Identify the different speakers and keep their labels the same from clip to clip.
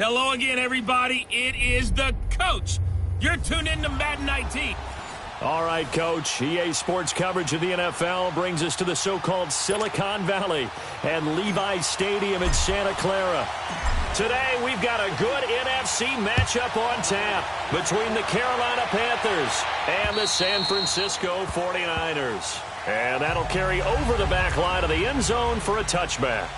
Speaker 1: Hello again, everybody. It is the coach. You're tuned in to Madden 19.
Speaker 2: All right, Coach. EA Sports coverage of the NFL brings us to the so-called Silicon Valley and Levi Stadium in Santa Clara. Today, we've got a good NFC matchup on tap between the Carolina Panthers and the San Francisco 49ers. And that'll carry over the back line of the end zone for a touchback.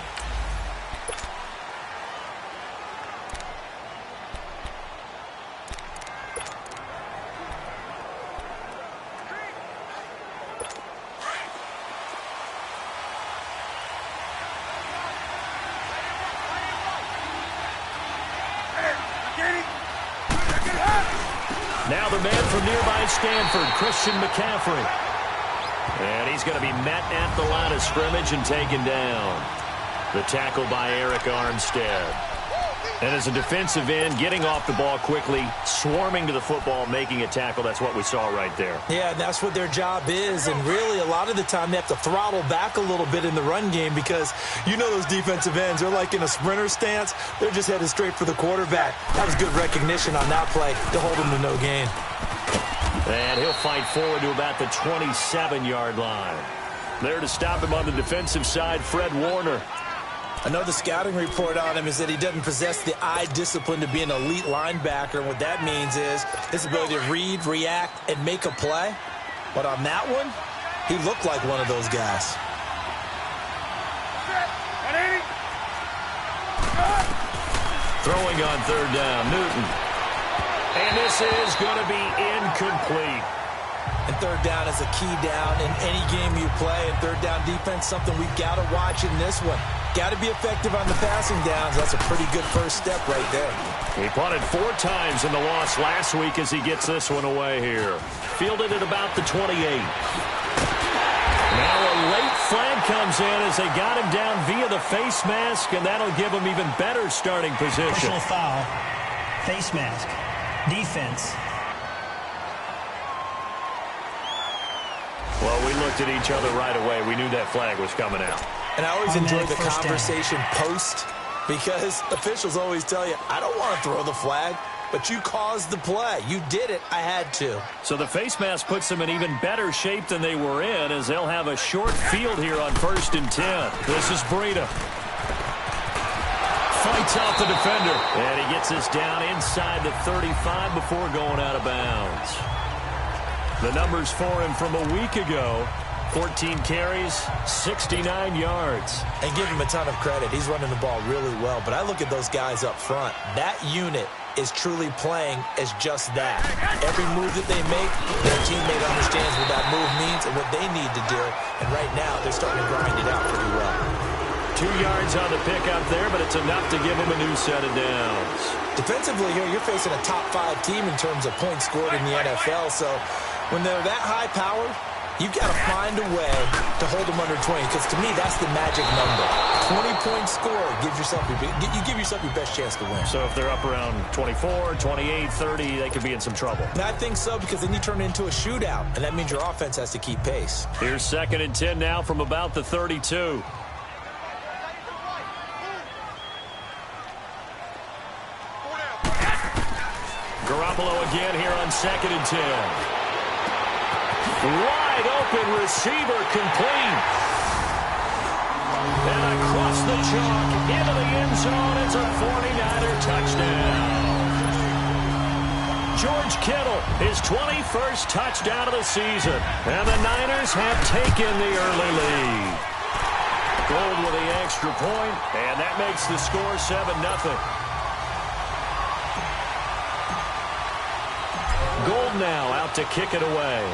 Speaker 2: Now the man from nearby Stanford, Christian McCaffrey. And he's going to be met at the line of scrimmage and taken down. The tackle by Eric Armstead. And as a defensive end, getting off the ball quickly, swarming to the football, making a tackle, that's what we saw right there.
Speaker 3: Yeah, that's what their job is. And really, a lot of the time, they have to throttle back a little bit in the run game because you know those defensive ends, they're like in a sprinter stance. They're just headed straight for the quarterback. That was good recognition on that play to hold him to no gain.
Speaker 2: And he'll fight forward to about the 27-yard line. There to stop him on the defensive side, Fred Warner.
Speaker 3: I know the scouting report on him is that he doesn't possess the eye discipline to be an elite linebacker. And what that means is his ability to read, react, and make a play. But on that one, he looked like one of those guys.
Speaker 2: Throwing on third down, Newton. And this is going to be incomplete.
Speaker 3: And third down is a key down in any game you play. And third down defense, something we've got to watch in this one. Got to be effective on the passing downs. That's a pretty good first step right there.
Speaker 2: He punted 4 times in the loss last week as he gets this one away here. Fielded at about the 28. Now a late flag comes in as they got him down via the face mask, and that'll give him even better starting position.
Speaker 4: Personal foul, face mask, defense.
Speaker 2: Well, we looked at each other right away. We knew that flag was coming out.
Speaker 3: And I always enjoy the conversation post because officials always tell you, I don't want to throw the flag, but you caused the play. You did it. I had to.
Speaker 2: So the face mask puts them in even better shape than they were in as they'll have a short field here on 1st and 10. This is Breida. Fights out the defender. And he gets this down inside the 35 before going out of bounds. The numbers for him from a week ago. 14 carries, 69 yards.
Speaker 3: And give him a ton of credit. He's running the ball really well. But I look at those guys up front. That unit is truly playing as just that. Every move that they make, their teammate understands what that move means and what they need to do. And right now, they're starting to grind it out pretty well.
Speaker 2: 2 yards on the pickup there, but it's enough to give him a new set of downs.
Speaker 3: Defensively here, you're facing a top 5 team in terms of points scored in the NFL. So when they're that high-powered, you've got to find a way to hold them under 20, because to me, that's the magic number. 20-point score gives yourself you give yourself your best chance to win.
Speaker 2: So if they're up around 24, 28, 30, they could be in some trouble.
Speaker 3: And I think so, because then you turn it into a shootout, and that means your offense has to keep pace.
Speaker 2: Here's 2nd and 10 now from about the 32. Garoppolo again here on 2nd and 10. Wide open receiver complete. And across the chalk into the end zone. It's a 49er touchdown. George Kittle, his 21st touchdown of the season. And the Niners have taken the early lead. Gold with the extra point, and that makes the score 7-0. Gold now out to kick it away.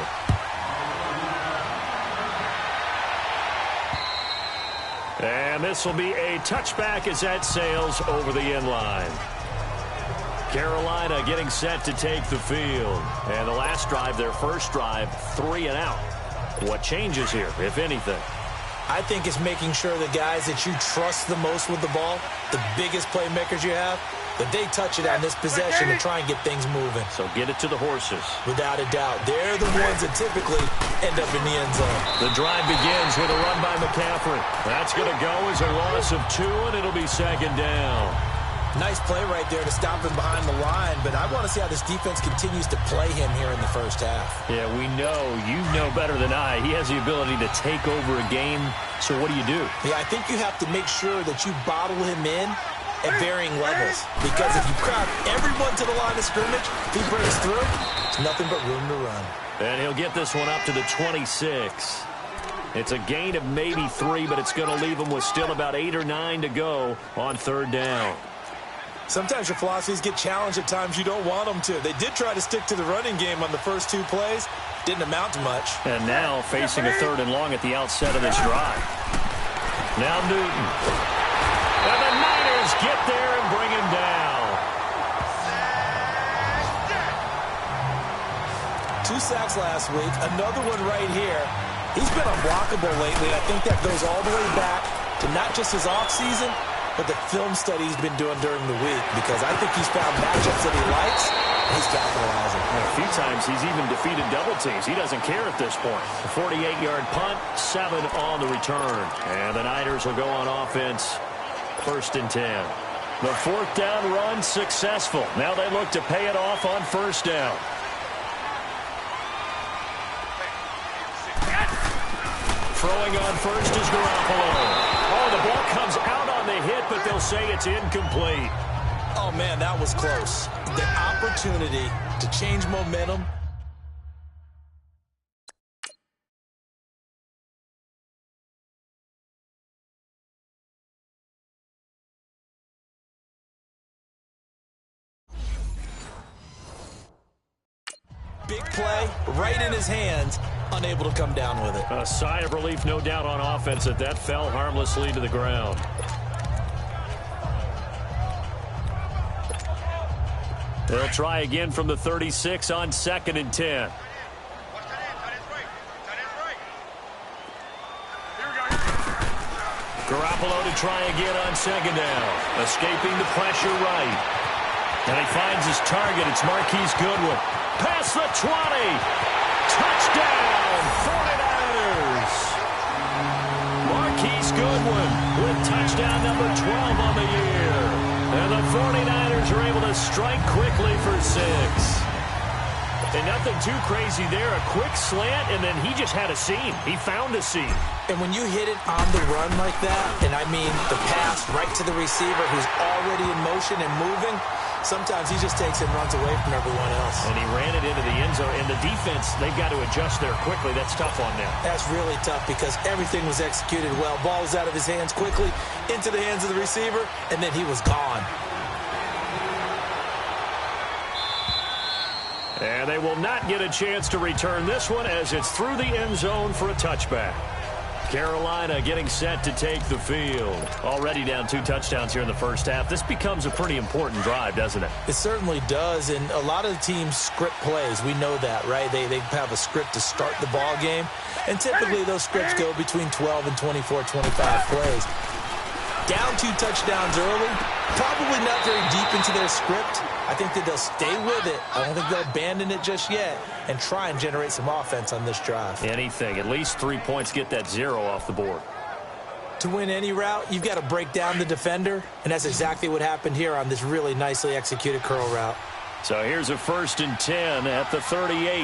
Speaker 2: And this will be a touchback as that sails over the end line. Carolina getting set to take the field. And the last drive, their first drive, 3 and out. What changes here, if anything?
Speaker 3: I think it's making sure the guys that you trust the most with the ball, the biggest playmakers you have, that they touch it on this possession and try and get things moving.
Speaker 2: So get it to the horses.
Speaker 3: Without a doubt. They're the ones that typically end up in the end zone.
Speaker 2: The drive begins with a run by McCaffrey. That's going to go as a loss of 2, and it'll be 2nd down.
Speaker 3: Nice play right there to stop him behind the line, but I want to see how this defense continues to play him here in the first half.
Speaker 2: Yeah, we know. You know better than I. He has the ability to take over a game, so what do you do?
Speaker 3: Yeah, I think you have to make sure that you bottle him in at varying levels, because if you crowd everyone to the line of scrimmage, if he breaks through, it's nothing but room to run.
Speaker 2: And he'll get this one up to the 26. It's a gain of maybe 3, but it's going to leave him with still about 8 or 9 to go on third down.
Speaker 3: Sometimes your philosophies get challenged at times you don't want them to. They did try to stick to the running game on the first 2 plays. Didn't amount to much.
Speaker 2: And now facing a 3rd and long at the outset of this drive. Now Newton. And the Niners get there and bring him down.
Speaker 3: 2 sacks last week. Another one right here. He's been unblockable lately. I think that goes all the way back to not just his offseason, but the film study he's been doing during the week, because I think he's found matchups that he likes, and he's capitalizing.
Speaker 2: A few times he's even defeated double teams. He doesn't care at this point. A 48-yard punt, 7 on the return. And the Niners will go on offense, 1st and 10. The 4th down run successful. Now they look to pay it off on 1st down. Throwing on 1st is Garoppolo. Oh, the ball comes out on the hit, but they'll say it's incomplete.
Speaker 3: Oh, man, that was close. The opportunity to change momentum. Big play, right in his hands, unable to come down with it.
Speaker 2: A sigh of relief, no doubt, on offense that fell harmlessly to the ground. They'll try again from the 36 on 2nd and 10. Garoppolo to try again on 2nd down. Escaping the pressure right. And he finds his target. It's Marquise Goodwin. Past the 20. Touchdown, 49ers. Marquise Goodwin with touchdown number 12 on the year. And the 49ers are able to strike quickly for 6. And nothing too crazy there. A quick slant, and then he just had a seam. He found a seam.
Speaker 3: And when you hit it on the run like that, and I mean the pass right to the receiver who's already in motion and moving, sometimes he just takes it and runs away from everyone else.
Speaker 2: And he ran it into the end zone. And the defense, they've got to adjust there quickly. That's tough on them.
Speaker 3: That's really tough because everything was executed well. Ball was out of his hands quickly, into the hands of the receiver, and then he was gone.
Speaker 2: And they will not get a chance to return this one as it's through the end zone for a touchback. Carolina getting set to take the field. Already down 2 touchdowns here in the first half. This becomes a pretty important drive, doesn't it?
Speaker 3: It certainly does, and a lot of the teams script plays. We know that, right? They have a script to start the ball game, and typically those scripts go between 12 and 24, 25 plays. Down 2 touchdowns early, probably not very deep into their script. I think that they'll stay with it. I don't think they'll abandon it just yet and try and generate some offense on this drive.
Speaker 2: Anything. At least 3 points, get that 0 off the board.
Speaker 3: To win any route, you've got to break down the defender, and that's exactly what happened here on this really nicely executed curl route.
Speaker 2: So here's a 1st and 10 at the 38.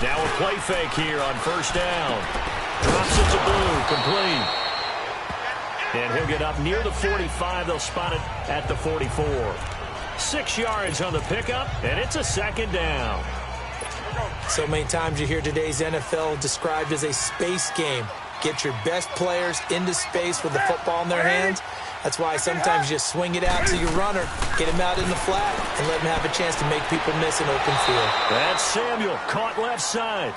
Speaker 2: Now a play fake here on 1st down. Drops it to Blue, complete. And he'll get up near the 45. They'll spot it at the 44. 6 yards on the pickup, and it's a 2nd down.
Speaker 3: So many times you hear today's NFL described as a space game. Get your best players into space with the football in their hands. That's why sometimes you just swing it out to your runner, get him out in the flat, and let him have a chance to make people miss an open field.
Speaker 2: That's Samuel, caught left side.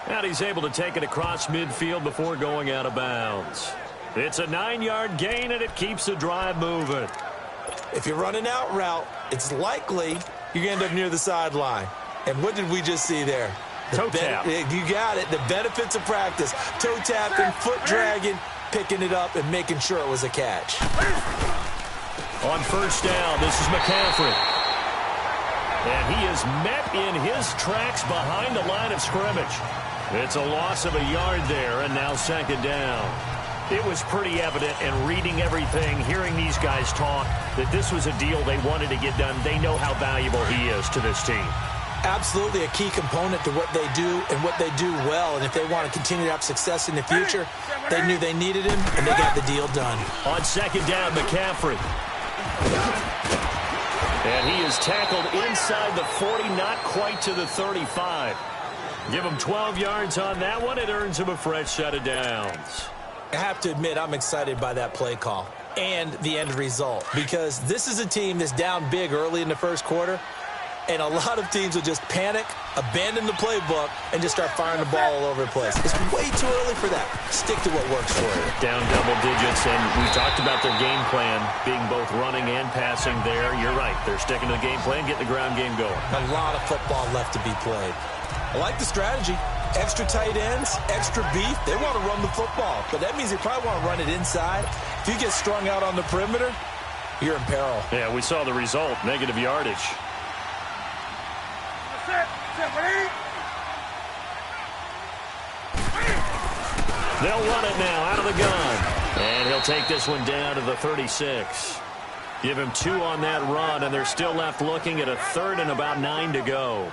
Speaker 2: And he's able to take it across midfield before going out of bounds. It's a 9-yard gain, and it keeps the drive moving.
Speaker 3: If you're running out route, it's likely you're going to end up near the sideline. And what did we just see there?
Speaker 2: Toe tap.
Speaker 3: You got it. The benefits of practice. Toe tapping, foot dragging, picking it up, and making sure it was a catch.
Speaker 2: On 1st down, this is McCaffrey. And he is met in his tracks behind the line of scrimmage. It's a loss of a yard there, and now 2nd down. It was pretty evident, and reading everything, hearing these guys talk, that this was a deal they wanted to get done. They know how valuable he is to this team.
Speaker 3: Absolutely a key component to what they do and what they do well. And if they want to continue to have success in the future, they knew they needed him, and they got the deal done.
Speaker 2: On second down, McCaffrey. And he is tackled inside the 40, not quite to the 35. Give him 12 yards on that one. It earns him a fresh set of downs.
Speaker 3: I have to admit, I'm excited by that play call and the end result, because this is a team that's down big early in the first quarter, and a lot of teams will just panic, abandon the playbook, and just start firing the ball all over the place. It's way too early for that. Stick to what works for you.
Speaker 2: Down double digits, and we talked about their game plan being both running and passing there. You're right. They're sticking to the game plan, getting the ground game going.
Speaker 3: A lot of football left to be played. I like the strategy. Extra tight ends, extra beef. They want to run the football, but that means they probably want to run it inside. If you get strung out on the perimeter, you're in peril.
Speaker 2: Yeah, we saw the result, negative yardage. They'll run it now out of the gun. And he'll take this one down to the 36. Give him 2 on that run, and they're still left looking at a 3rd and about 9 to go.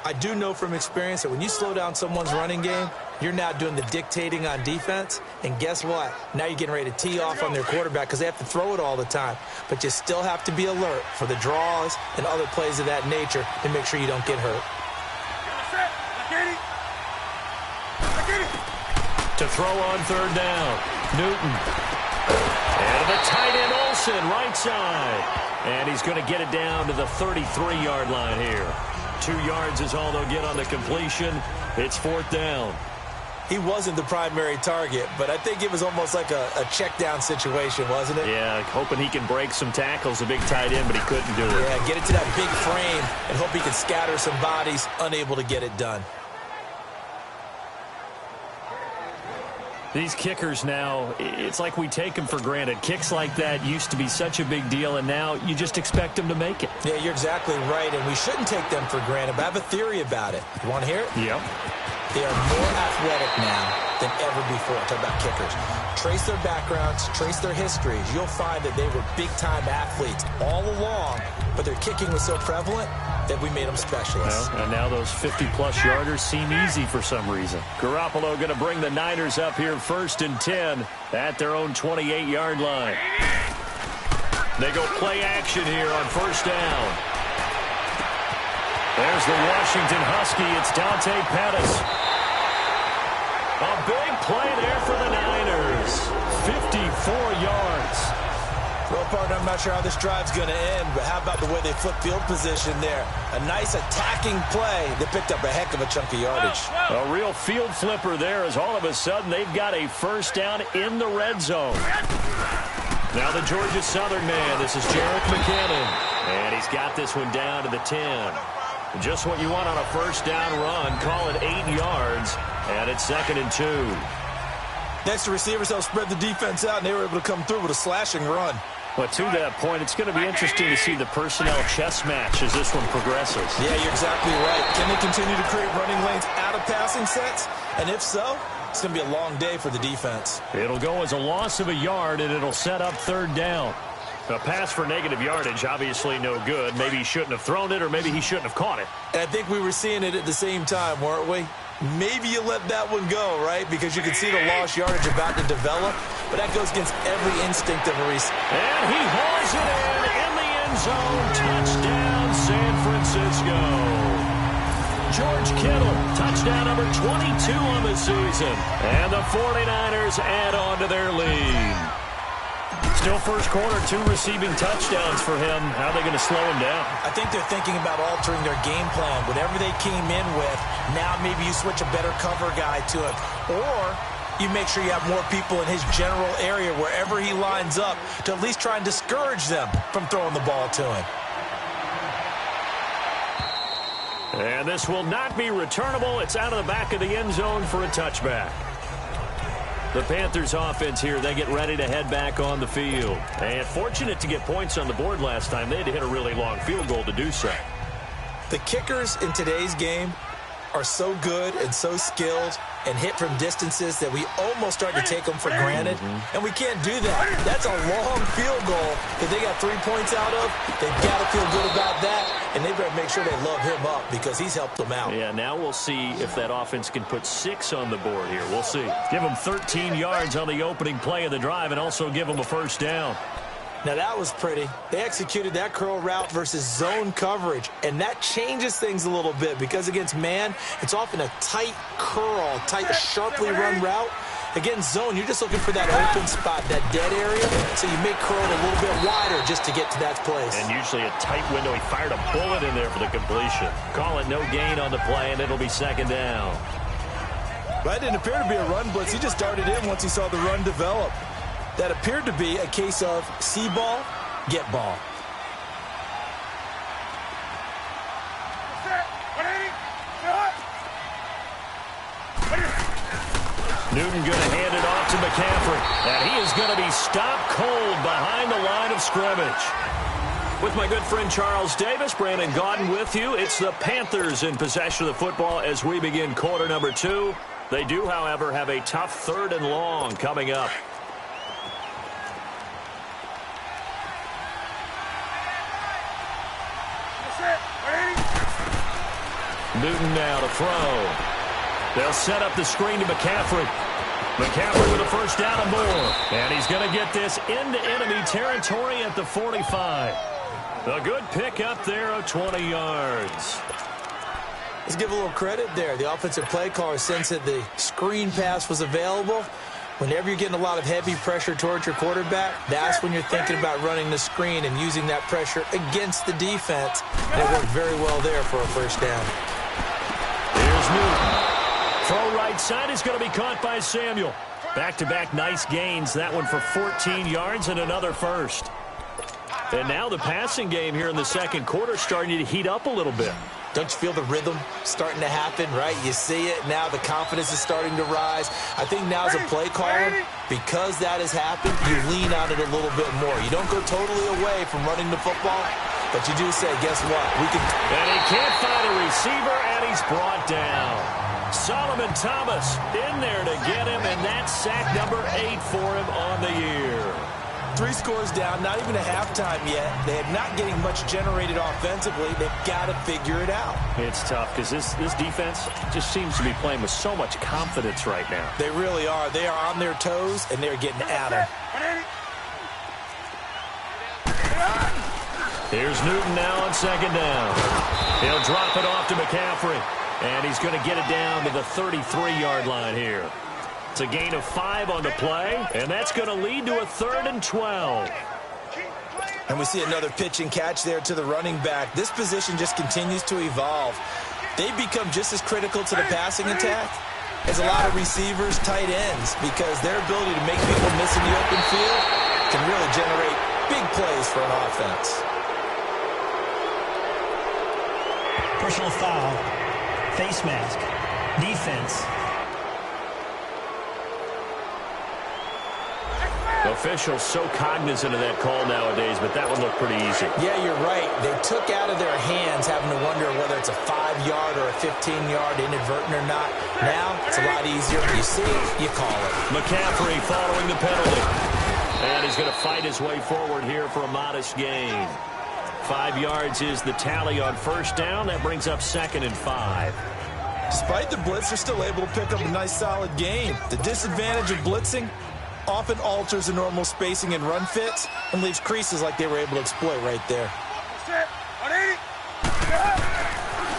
Speaker 3: I do know from experience that when you slow down someone's running game, you're now doing the dictating on defense. And guess what? Now you're getting ready to tee off on their quarterback because they have to throw it all the time. But you still have to be alert for the draws and other plays of that nature to make sure you don't get hurt.
Speaker 2: To throw on 3rd down, Newton. And the tight end Olsen, right side. And he's going to get it down to the 33-yard line here. 2 yards is all they'll get on the completion. It's 4th down.
Speaker 3: He wasn't the primary target, but I think it was almost like a check down situation, wasn't it?
Speaker 2: Yeah, hoping he can break some tackles, a big tight end, but he couldn't do it.
Speaker 3: Yeah, get it to that big frame and hope he can scatter some bodies, unable to get it done.
Speaker 2: These kickers now, it's like we take them for granted. Kicks like that used to be such a big deal, and now you just expect them to make it.
Speaker 3: Yeah, you're exactly right, and we shouldn't take them for granted, but I have a theory about it. You want to hear it?
Speaker 2: Yep.
Speaker 3: They are more athletic now than ever before. Talk about kickers. Trace their backgrounds, trace their histories. You'll find that they were big-time athletes all along, but their kicking was so prevalent that we made them specialists.
Speaker 2: Well, and now those 50-plus yarders seem easy for some reason. Garoppolo going to bring the Niners up here 1st and 10 at their own 28-yard line. They go play action here on 1st down. There's the Washington Husky. It's Dante Pettis. A big play there for the Niners. 54 yards.
Speaker 3: Well, partner, I'm not sure how this drive's going to end, but how about the way they flip field position there? A nice attacking play that picked up a heck of a chunk of yardage.
Speaker 2: A real field flipper there as all of a sudden they've got a 1st down in the red zone. Now the Georgia Southern man, this is Jerick McKinnon. And he's got this one down to the 10. Just what you want on a 1st down run. Call it 8 yards, and it's 2nd and 2.
Speaker 3: Next, the receivers helped spread the defense out, and they were able to come through with a slashing run.
Speaker 2: But to that point, it's going to be interesting to see the personnel chess match as this one progresses.
Speaker 3: Yeah, you're exactly right. Can they continue to create running lanes out of passing sets? And if so, it's going to be a long day for the defense.
Speaker 2: It'll go as a loss of a yard, and it'll set up 3rd down. A pass for negative yardage, obviously no good. Maybe he shouldn't have thrown it, or maybe he shouldn't have caught it.
Speaker 3: And I think we were seeing it at the same time, weren't we? Maybe you let that one go, right? Because you can see the lost yardage about to develop. But that goes against every instinct of a receiver.
Speaker 2: And he hauls it in the end zone. Touchdown, San Francisco. George Kittle, touchdown number 22 on the season. And the 49ers add on to their lead. Still first quarter, 2 receiving touchdowns for him. How are they going to slow him down?
Speaker 3: I think they're thinking about altering their game plan. Whatever they came in with, now maybe you switch a better cover guy to him. Or you make sure you have more people in his general area wherever he lines up to at least try and discourage them from throwing the ball to him.
Speaker 2: And this will not be returnable. It's out of the back of the end zone for a touchback. The Panthers offense here, they get ready to head back on the field. And fortunate to get points on the board last time. They had to hit a really long field goal to do so.
Speaker 3: The kickers in today's game are so good and so skilled and hit from distances that we almost start to take them for granted, and we can't do that. That's a long field goal that they got 3 points out of. They've got to feel good about that, and they better make sure they love him up because he's helped them out.
Speaker 2: Yeah, now we'll see if that offense can put 6 on the board here. We'll see. Give them 13 yards on the opening play of the drive and also give them a first down.
Speaker 3: Now, that was pretty. They executed that curl route versus zone coverage, and that changes things a little bit because against man, it's often a tight curl, tight, sharply run route. Against zone, you're just looking for that open spot, that dead area, so you make curl a little bit wider just to get to that place.
Speaker 2: And usually a tight window. He fired a bullet in there for the completion. Call it no gain on the play, and it'll be second down.
Speaker 3: That didn't appear to be a run blitz. He just darted in once he saw the run develop. That appeared to be a case of see ball, get ball.
Speaker 2: Newton going to hand it off to McCaffrey. And he is going to be stopped cold behind the line of scrimmage. With my good friend Charles Davis, Brandon Gaudin with you. It's the Panthers in possession of the football as we begin quarter number 2. They do, however, have a tough 3rd and long coming up. Newton now to throw. They'll set up the screen to McCaffrey. McCaffrey with a first down and more. And he's going to get this into enemy territory at the 45. A good pick up there of 20 yards.
Speaker 3: Let's give a little credit there. The offensive play caller sensed that the screen pass was available. Whenever you're getting a lot of heavy pressure towards your quarterback, that's when you're thinking about running the screen and using that pressure against the defense. And it worked very well there for a first down.
Speaker 2: Here's Newton. Throw right side is going to be caught by Samuel. Back-to-back nice gains. That one for 14 yards and another first. And now the passing game here in the second quarter starting to heat up a little bit.
Speaker 3: Don't you feel the rhythm starting to happen, right? You see it now. The confidence is starting to rise. I think now as a play caller, because that has happened, you lean on it a little bit more. You don't go totally away from running the football, but you do say, guess what? We can.
Speaker 2: And he can't find a receiver, and he's brought down. Solomon Thomas in there to get him, and that's sack number 8 for him on the year.
Speaker 3: 3 scores down, not even a halftime yet. They're not getting much generated offensively. They've got to figure it out.
Speaker 2: It's tough because this defense just seems to be playing with so much confidence right now.
Speaker 3: They really are. They are on their toes, and they're getting at them.
Speaker 2: Here's Newton now on second down. He'll drop it off to McCaffrey, and he's going to get it down to the 33-yard line here. It's a gain of 5 on the play, and that's going to lead to a 3rd and 12.
Speaker 3: And we see another pitch and catch there to the running back. This position just continues to evolve. They become just as critical to the passing attack as a lot of receivers, tight ends, because their ability to make people miss in the open field can really generate big plays for an offense.
Speaker 4: Personal foul, face mask, defense.
Speaker 2: Officials so cognizant of that call nowadays, but that one looked pretty easy.
Speaker 3: Yeah, you're right. They took out of their hands having to wonder whether it's a 5-yard or a 15-yard inadvertent or not. Now, it's a lot easier. You see it, you call it.
Speaker 2: McCaffrey following the penalty. And he's going to fight his way forward here for a modest gain. 5 yards is the tally on first down. That brings up 2nd and 5.
Speaker 3: Despite the blitz, they're still able to pick up a nice, solid gain. The disadvantage of blitzing often alters the normal spacing and run fits and leaves creases like they were able to exploit right there.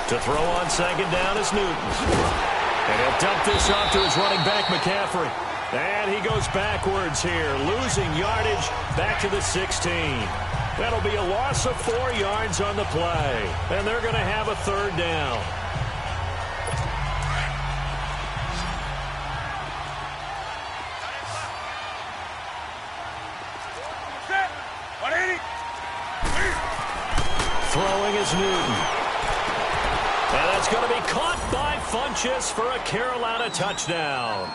Speaker 2: To throw on second down is Newton. And he'll dump this off to his running back, McCaffrey. And he goes backwards here, losing yardage back to the 16. That'll be a loss of 4 yards on the play. And they're going to have a 3rd down. Throwing is Newton. And that's going to be caught by Funchess for a Carolina touchdown.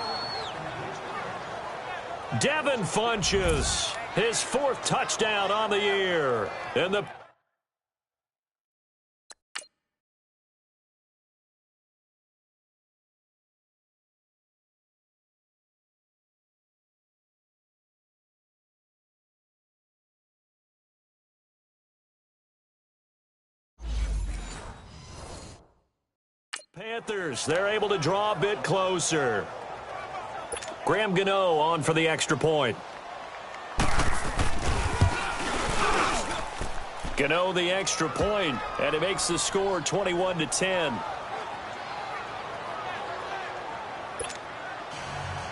Speaker 2: Devin Funchess, his 4th touchdown on the year. And the Panthers, they're able to draw a bit closer. Graham Gano on for the extra point. Gano the extra point, and it makes the score 21-10.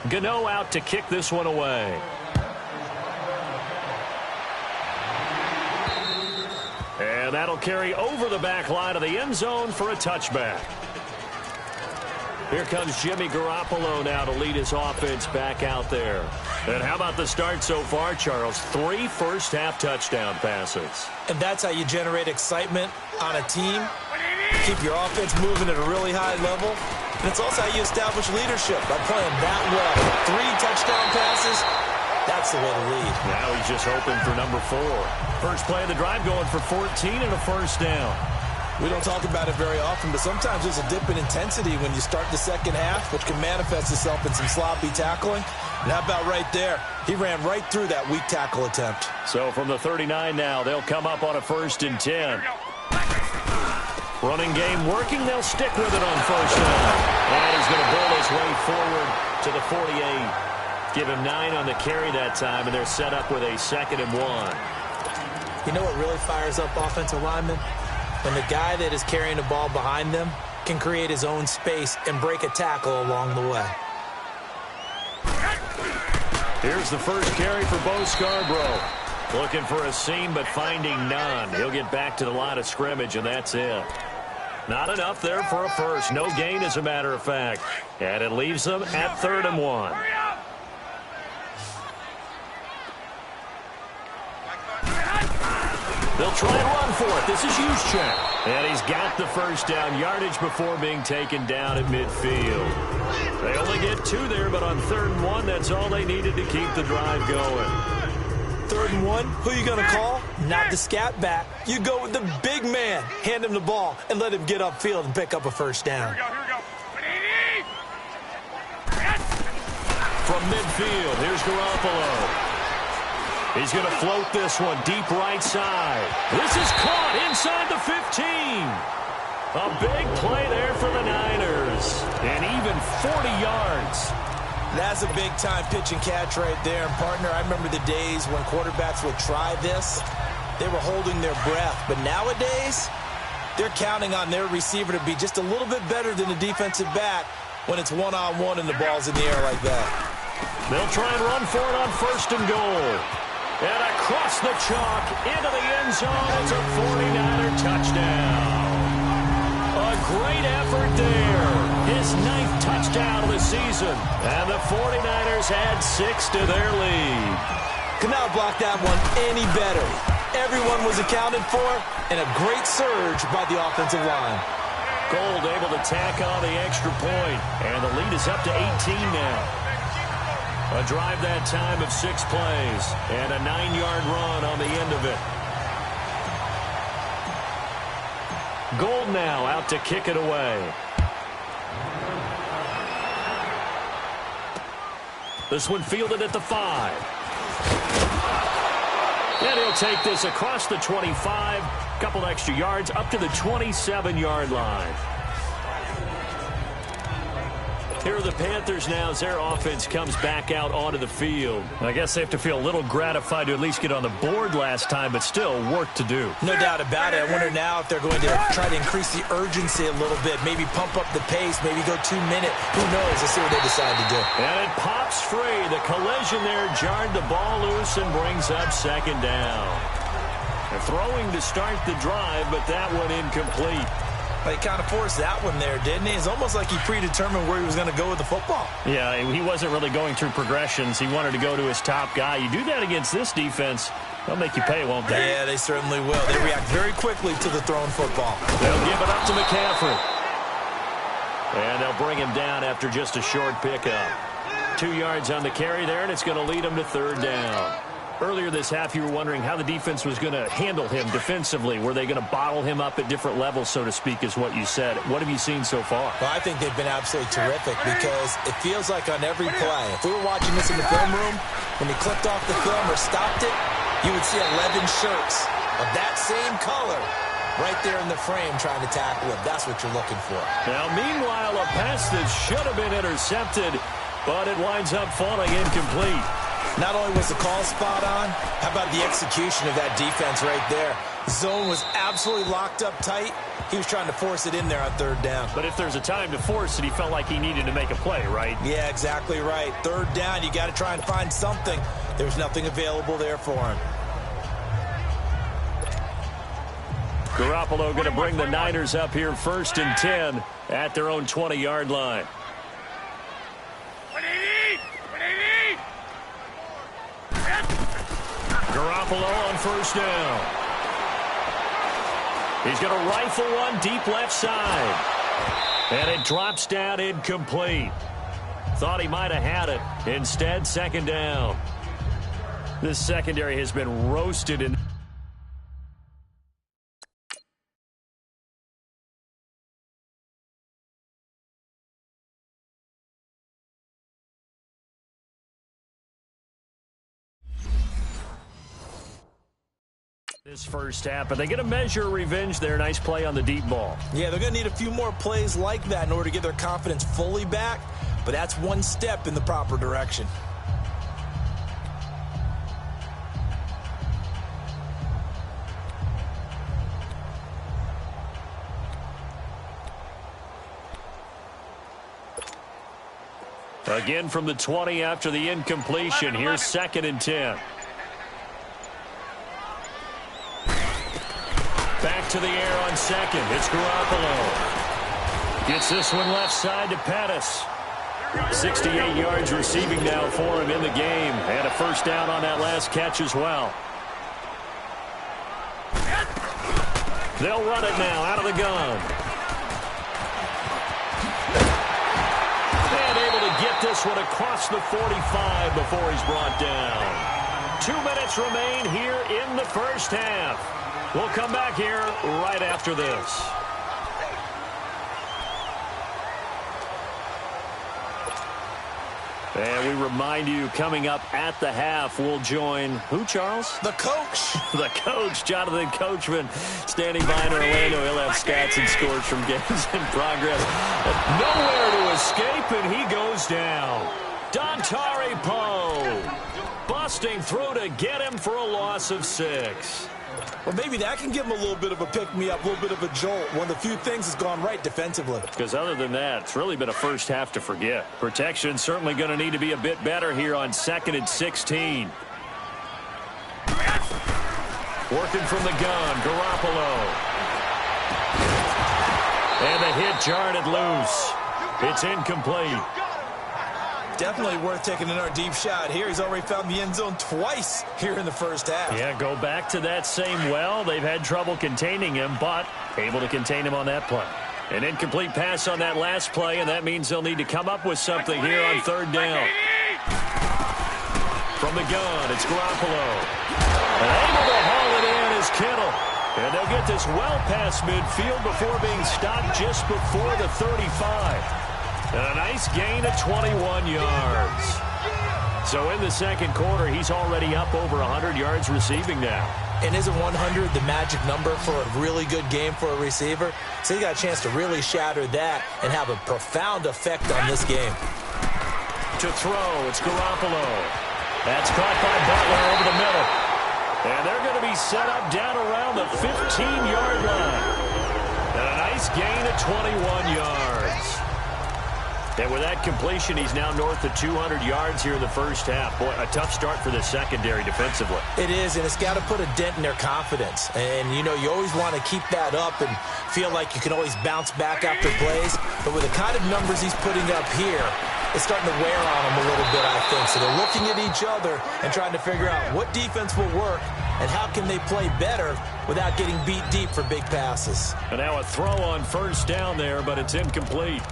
Speaker 2: Gano out to kick this one away. And that'll carry over the back line of the end zone for a touchback. Here comes Jimmy Garoppolo now to lead his offense back out there. And how about the start so far, Charles? 3 first-half touchdown passes.
Speaker 3: And that's how you generate excitement on a team. Keep your offense moving at a really high level. And it's also how you establish leadership by playing that well. 3 touchdown passes, that's the way to lead.
Speaker 2: Now he's just hoping for number 4. First play of the drive going for 14 and a first down.
Speaker 3: We don't talk about it very often, but sometimes there's a dip in intensity when you start the second half, which can manifest itself in some sloppy tackling. And how about right there? He ran right through that weak tackle attempt.
Speaker 2: So from the 39 now, they'll come up on a 1st and 10. Running game working. They'll stick with it on first down. And he's going to bull his way forward to the 48. Give him 9 on the carry that time, and they're set up with a 2nd and 1.
Speaker 3: You know what really fires up offensive linemen? When the guy that is carrying the ball behind them can create his own space and break a tackle along the way.
Speaker 2: Here's the first carry for Bo Scarborough. Looking for a seam, but finding none. He'll get back to the line of scrimmage, and that's it. Not enough there for a first. No gain, as a matter of fact. And it leaves them at 3rd and 1. They'll try and run for it. This is Juszczyk. And he's got the first down yardage before being taken down at midfield. They only get 2 there, but on 3rd and 1, that's all they needed to keep the drive going.
Speaker 3: 3rd and 1, who you going to call? Not the scat back. You go with the big man. Hand him the ball and let him get upfield and pick up a first down.
Speaker 1: Here we go.
Speaker 2: From midfield, here's Garoppolo. He's going to float this one deep right side. This is caught inside the 15. A big play there for the Niners. And even 40 yards.
Speaker 3: That's a big-time pitch and catch right there. And, partner, I remember the days when quarterbacks would try this. They were holding their breath. But nowadays, they're counting on their receiver to be just a little bit better than the defensive back when it's one-on-one and the ball's in the air like that.
Speaker 2: They'll try and run for it on 1st and goal. And across the chalk into the end zone. It's a 49er touchdown. A great effort there. His 9th touchdown of the season. And the 49ers add 6 to their lead.
Speaker 3: Could not block that one any better. Everyone was accounted for, and a great surge by the offensive line.
Speaker 2: Gold able to tack on the extra point. And the lead is up to 18 now. A drive that time of 6 plays. And a 9-yard run on the end of it. Gold now out to kick it away. This one fielded at the 5. And he'll take this across the 25. Couple extra yards up to the 27-yard line. Here are the Panthers now as their offense comes back out onto the field. I guess they have to feel a little gratified to at least get on the board last time, but still work to do.
Speaker 3: No doubt about it. I wonder now if they're going to try to increase the urgency a little bit, maybe pump up the pace, maybe go 2-minute. Who knows? Let's see what they decide to do.
Speaker 2: And it pops free. The collision there jarred the ball loose and brings up 2nd down. They're throwing to start the drive, but that one incomplete.
Speaker 3: He kind of forced that one there, didn't he? It's almost like he predetermined where he was going to go with the football.
Speaker 2: Yeah, he wasn't really going through progressions. He wanted to go to his top guy. You do that against this defense, they'll make you pay, won't they?
Speaker 3: Yeah, they certainly will. They react very quickly to the thrown football.
Speaker 2: They'll give it up to McCaffrey. And they'll bring him down after just a short pickup. 2 yards on the carry there, and it's going to lead him to 3rd down. Earlier this half, you were wondering how the defense was going to handle him defensively. Were they going to bottle him up at different levels, so to speak, is what you said. What have you seen so far?
Speaker 3: Well, I think they've been absolutely terrific because it feels like on every play, if we were watching this in the film room, when he clicked off the film or stopped it, you would see 11 shirts of that same color right there in the frame trying to tackle him. That's what you're looking for.
Speaker 2: Now, meanwhile, a pass that should have been intercepted, but it winds up falling incomplete.
Speaker 3: Not only was the call spot on, how about the execution of that defense right there? Zone was absolutely locked up tight. He was trying to force it in there on third down.
Speaker 2: But if there's a time to force it, he felt like he needed to make a play, right?
Speaker 3: Yeah, exactly right. Third down, you got to try and find something. There's nothing available there for him.
Speaker 2: Garoppolo going to bring the Niners up here 1st and 10 at their own 20-yard line. Garoppolo on 1st down. He's going to rifle one deep left side. And it drops down incomplete. Thought he might have had it. Instead, 2nd down. This secondary has been roasted in. This first half, but they get a measure of revenge there. Nice play on the deep ball.
Speaker 3: Yeah, they're going to need a few more plays like that in order to get their confidence fully back, but that's one step in the proper direction.
Speaker 2: Again from the 20 after the incompletion. Here's 2nd and 10. Back to the air on 2nd. It's Garoppolo. Gets this one left side to Pettis. 68 yards receiving now for him in the game. And a 1st down on that last catch as well. They'll run it now out of the gun. And able to get this one across the 45 before he's brought down. 2 minutes remain here in the first half. We'll come back here right after this. And we remind you, coming up at the half, we'll join who, Charles?
Speaker 3: The coach.
Speaker 2: The coach, Jonathan Coachman, standing by in Orlando. He'll have stats and scores from games in progress. Nowhere to escape, and he goes down. Dontari Poe busting through to get him for a loss of 6.
Speaker 3: Well, maybe that can give him a little bit of a pick-me-up, a little bit of a jolt. One of the few things that's gone right defensively.
Speaker 2: Because other than that, it's really been a first half to forget. Protection certainly going to need to be a bit better here on 2nd and 16. Working from the gun, Garoppolo. And the hit jarred it loose. It's incomplete.
Speaker 3: Definitely worth taking another deep shot here. He's already found the end zone twice here in the first half.
Speaker 2: Yeah, go back to that same well. They've had trouble containing him, but able to contain him on that play. An incomplete pass on that last play, and that means they'll need to come up with something here on 3rd down. From the gun, it's Garoppolo. And able to haul it in is Kittle. And they'll get this well past midfield before being stopped just before the 35. And a nice gain of 21 yards. So in the 2nd quarter, he's already up over 100 yards receiving now.
Speaker 3: And isn't 100 the magic number for a really good game for a receiver? So he got a chance to really shatter that and have a profound effect on this game.
Speaker 2: To throw, it's Garoppolo. That's caught by Butler over the middle. And they're going to be set up down around the 15-yard line. And a nice gain of 21 yards. And with that completion, he's now north of 200 yards here in the first half. Boy, a tough start for the secondary defensively.
Speaker 3: It is, and it's got to put a dent in their confidence. And, you know, you always want to keep that up and feel like you can always bounce back after plays. But with the kind of numbers he's putting up here, it's starting to wear on them a little bit, I think. So they're looking at each other and trying to figure out what defense will work and how can they play better without getting beat deep for big passes.
Speaker 2: And now a throw on 1st down there, but it's incomplete.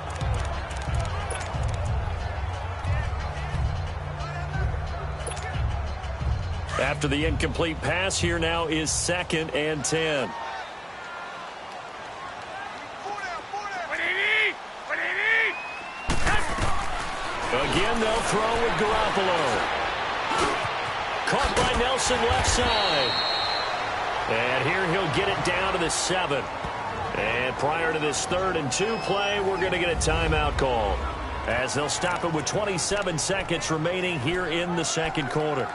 Speaker 2: After the incomplete pass, here now is 2nd and 10. Again, they'll throw with Garoppolo. Caught by Nelson left side. And here he'll get it down to the 7. And prior to this 3rd and 2 play, we're going to get a timeout call, as they'll stop it with 27 seconds remaining here in the second quarter.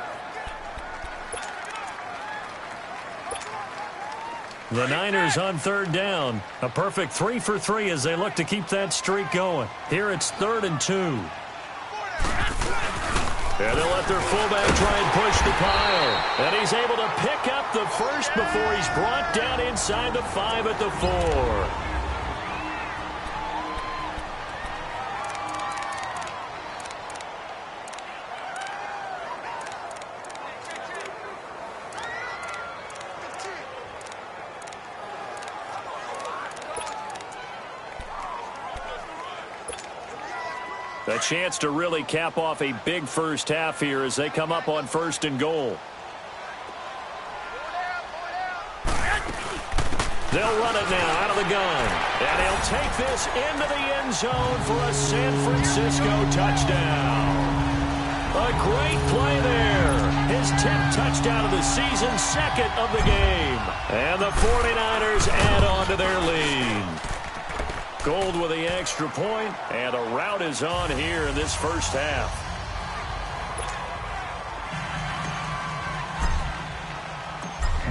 Speaker 2: The Niners on 3rd down. A perfect 3 for 3 as they look to keep that streak going. Here it's 3rd and 2. And they'll let their fullback try and push the pile. And he's able to pick up the first before he's brought down inside the 5 at the 4. A chance to really cap off a big first half here as they come up on 1st and goal. They'll run it now out of the gun. And he'll take this into the end zone for a San Francisco touchdown. A great play there. His 10th touchdown of the season, 2nd of the game. And the 49ers add on to their lead. Gold with the extra point, and a rout is on here in this first half.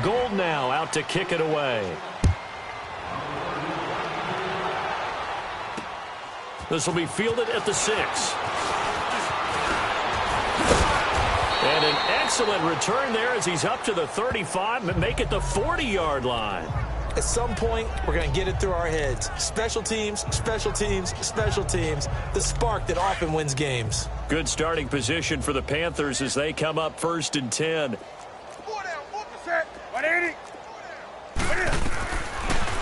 Speaker 2: Gold now out to kick it away. This will be fielded at the 6. And an excellent return there as he's up to the 35 and make it the 40-yard line.
Speaker 3: At some point, we're going to get it through our heads. Special teams, special teams, special teams. The spark that often wins games.
Speaker 2: Good starting position for the Panthers as they come up 1st and 10.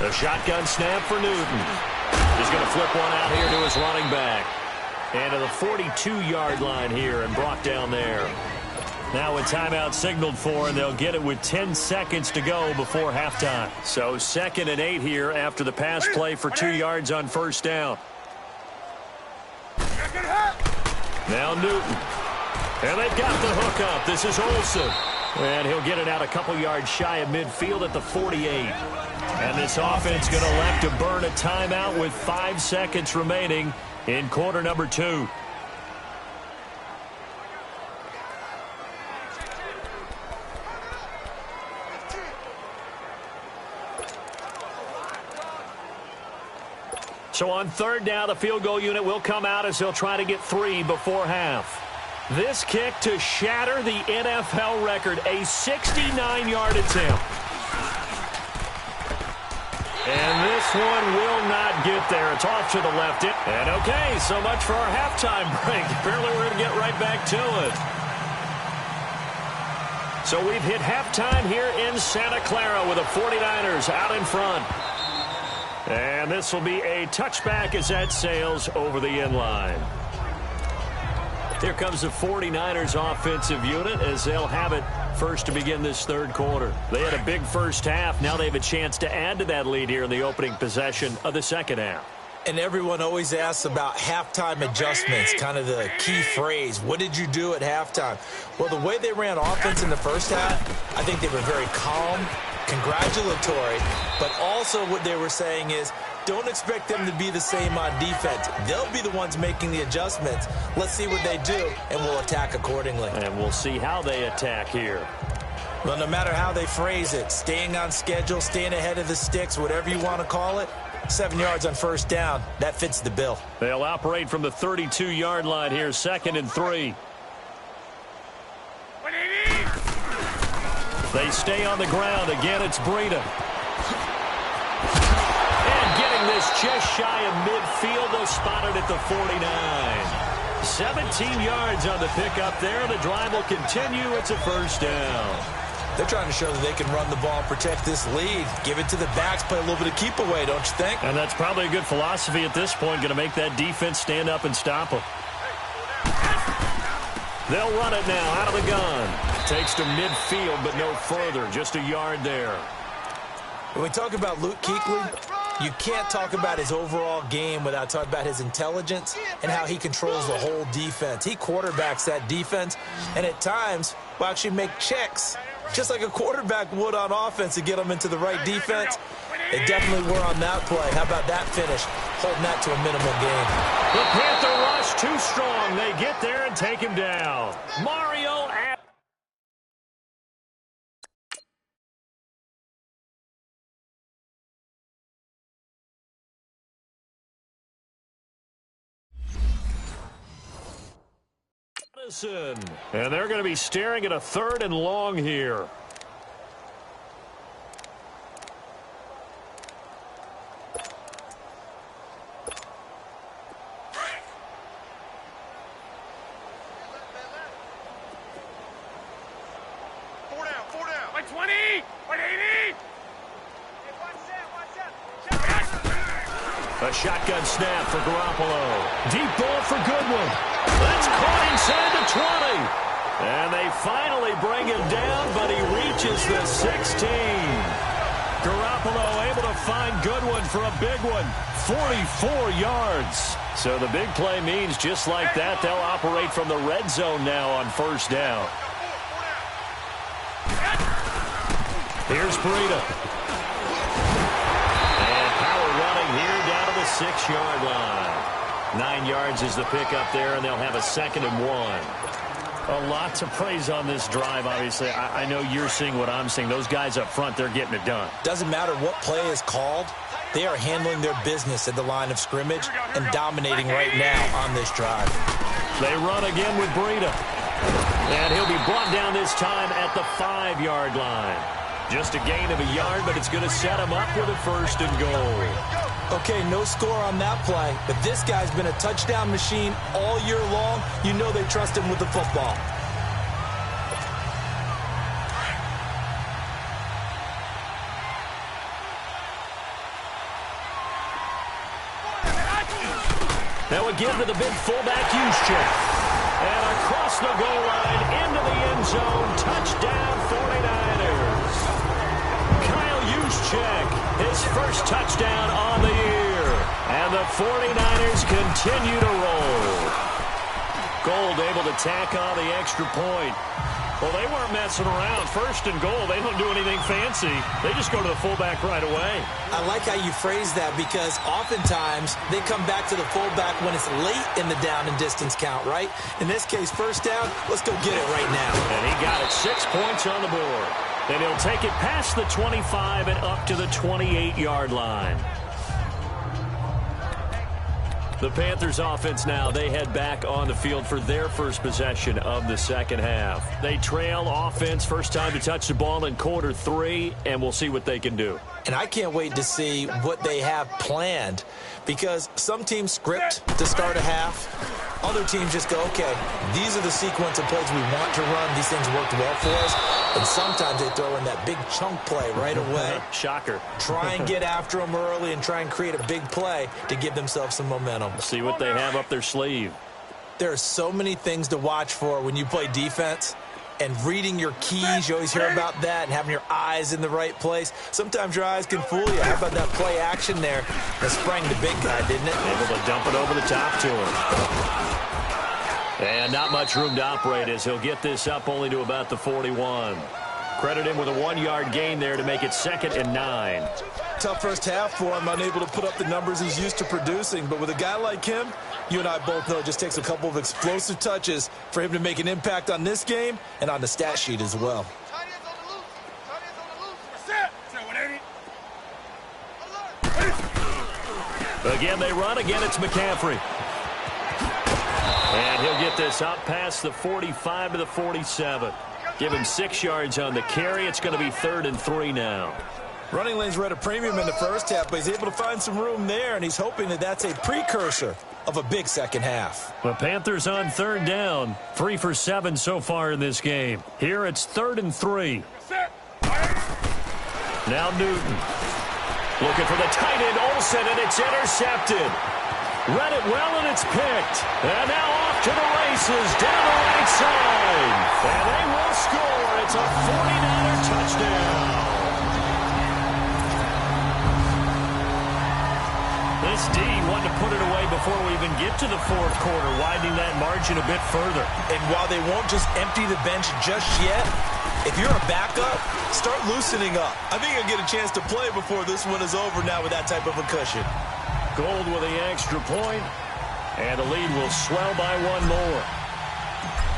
Speaker 2: A shotgun snap for Newton. He's going to flip one out here to his running back. And to the 42-yard line here and brought down there. Now a timeout signaled for, and they'll get it with 10 seconds to go before halftime. So 2nd and 8 here after the pass play for 2 yards on 1st down. Now Newton. And they've got the hook up. This is Olsen. And he'll get it out a couple yards shy of midfield at the 48. And this offense going to elect to burn a timeout with 5 seconds remaining in quarter number 2. So on 3rd down, the field goal unit will come out as they'll try to get 3 before half. This kick to shatter the NFL record, a 69-yard attempt. And this one will not get there. It's off to the left. And okay, so much for our halftime break. Apparently we're going to get right back to it. So we've hit halftime here in Santa Clara with the 49ers out in front. And this will be a touchback as that sails over the end line. Here comes the 49ers offensive unit as they'll have it first to begin this 3rd quarter. They had a big first half. Now they have a chance to add to that lead here in the opening possession of the 2nd half.
Speaker 3: And everyone always asks about halftime adjustments, kind of the key phrase. What did you do at halftime? Well, the way they ran offense in the first half, I think they were very calm, congratulatory, but also what they were saying is don't expect them to be the same on defense. They'll be the ones making the adjustments. Let's see what they do, and we'll attack accordingly.
Speaker 2: And we'll see how they attack here.
Speaker 3: Well, no matter how they phrase it, staying on schedule, staying ahead of the sticks, whatever you want to call it, 7 yards on 1st down, that fits the bill.
Speaker 2: They'll operate from the 32-yard line here, 2nd and 3. They stay on the ground. Again, it's Breida. And getting this just shy of midfield. They'll spot it at the 49. 17 yards on the pickup there. The drive will continue. It's a 1st down.
Speaker 3: They're trying to show that they can run the ball and protect this lead. Give it to the backs, play a little bit of keep away, don't you think?
Speaker 2: And that's probably a good philosophy at this point. Going to make that defense stand up and stop them. They'll run it now out of the gun. Takes to midfield, but no further. Just a yard there.
Speaker 3: When we talk about Luke Kuechly, you can't talk about his overall game without talking about his intelligence and how he controls the whole defense. He quarterbacks that defense and at times will actually make checks just like a quarterback would on offense to get them into the right defense. They definitely were on that play. How about that finish? Holding that to a minimal gain.
Speaker 2: The Panther rush too strong. They get there and take him down. Mario Addison. And they're going to be staring at a 3rd and long here. A shotgun snap for Garoppolo. Deep ball for Goodwin. That's caught inside the 20. And they finally bring him down, but he reaches the 16. Garoppolo able to find Goodwin for a big one. 44 yards. So the big play means just like that, they'll operate from the red zone now on 1st down. Here's Breida. And power running here down to the 6-yard line. 9 yards is the pickup there, and they'll have a 2nd and 1. A lot to praise on this drive, obviously. I know you're seeing what I'm seeing. Those guys up front, they're getting it done.
Speaker 3: Doesn't matter what play is called. They are handling their business at the line of scrimmage and dominating right now on this drive.
Speaker 2: They run again with Breida. And he'll be brought down this time at the 5-yard line. Just a gain of a yard, but it's going to set him up with a 1st and goal.
Speaker 3: Okay, no score on that play, but this guy's been a touchdown machine all year long. You know they trust him with the football.
Speaker 2: Now again to the big fullback Juszczyk. And across the goal line into the end zone. Touchdown 49ers. Kyle Juszczyk, his first touchdown on the year. And the 49ers continue to roll. Gold able to tack on the extra point. Well, they weren't messing around. 1st and goal, they don't do anything fancy. They just go to the fullback right away.
Speaker 3: I like how you phrase that because oftentimes they come back to the fullback when it's late in the down and distance count, right? In this case, 1st down, let's go get it right now.
Speaker 2: And he got it. 6 points on the board. Then he'll take it past the 25 and up to the 28-yard line. The Panthers offense now, they head back on the field for their first possession of the 2nd half. They trail offense, first time to touch the ball in quarter 3, and we'll see what they can do.
Speaker 3: And I can't wait to see what they have planned because some teams script to start a half. Other teams just go, okay, these are the sequence of plays we want to run. These things worked well for us. And sometimes they throw in that big chunk play right away.
Speaker 2: Shocker.
Speaker 3: Try and get after them early and try and create a big play to give themselves some momentum.
Speaker 2: See what they have up their sleeve.
Speaker 3: There are so many things to watch for when you play defense. And reading your keys, you always hear about that, and having your eyes in the right place. Sometimes your eyes can fool you. How about that play action there that sprang the big guy, didn't it?
Speaker 2: Able to dump it over the top to him. And not much room to operate as he'll get this up only to about the 41. Credit him with a 1-yard gain there to make it 2nd and 9.
Speaker 3: Tough first half for him, unable to put up the numbers he's used to producing. But with a guy like him, you and I both know it just takes a couple of explosive touches for him to make an impact on this game and on the stat sheet as well.
Speaker 2: Again, they run. Again, it's McCaffrey. And he'll get this up past the 45 to the 47. Give him 6 yards on the carry. It's going to be 3rd and 3 now.
Speaker 3: Running lanes were at a premium in the first half, but he's able to find some room there, and he's hoping that that's a precursor of a big second half.
Speaker 2: The Panthers on 3rd down. 3 for 7 so far in this game. Here it's 3rd and 3. Now Newton. Looking for the tight end, Olsen, and it's intercepted. Read it well, and it's picked. And now off to the races, down the right side. And they will score. It's a 49er touchdown. This D wanted to put it away before we even get to the 4th quarter, widening that margin a bit further.
Speaker 3: And while they won't just empty the bench just yet, If you're a backup, start loosening up. I think you'll get a chance to play before this one is over now with that type of a cushion.
Speaker 2: Gold with the extra point, and the lead will swell by one more.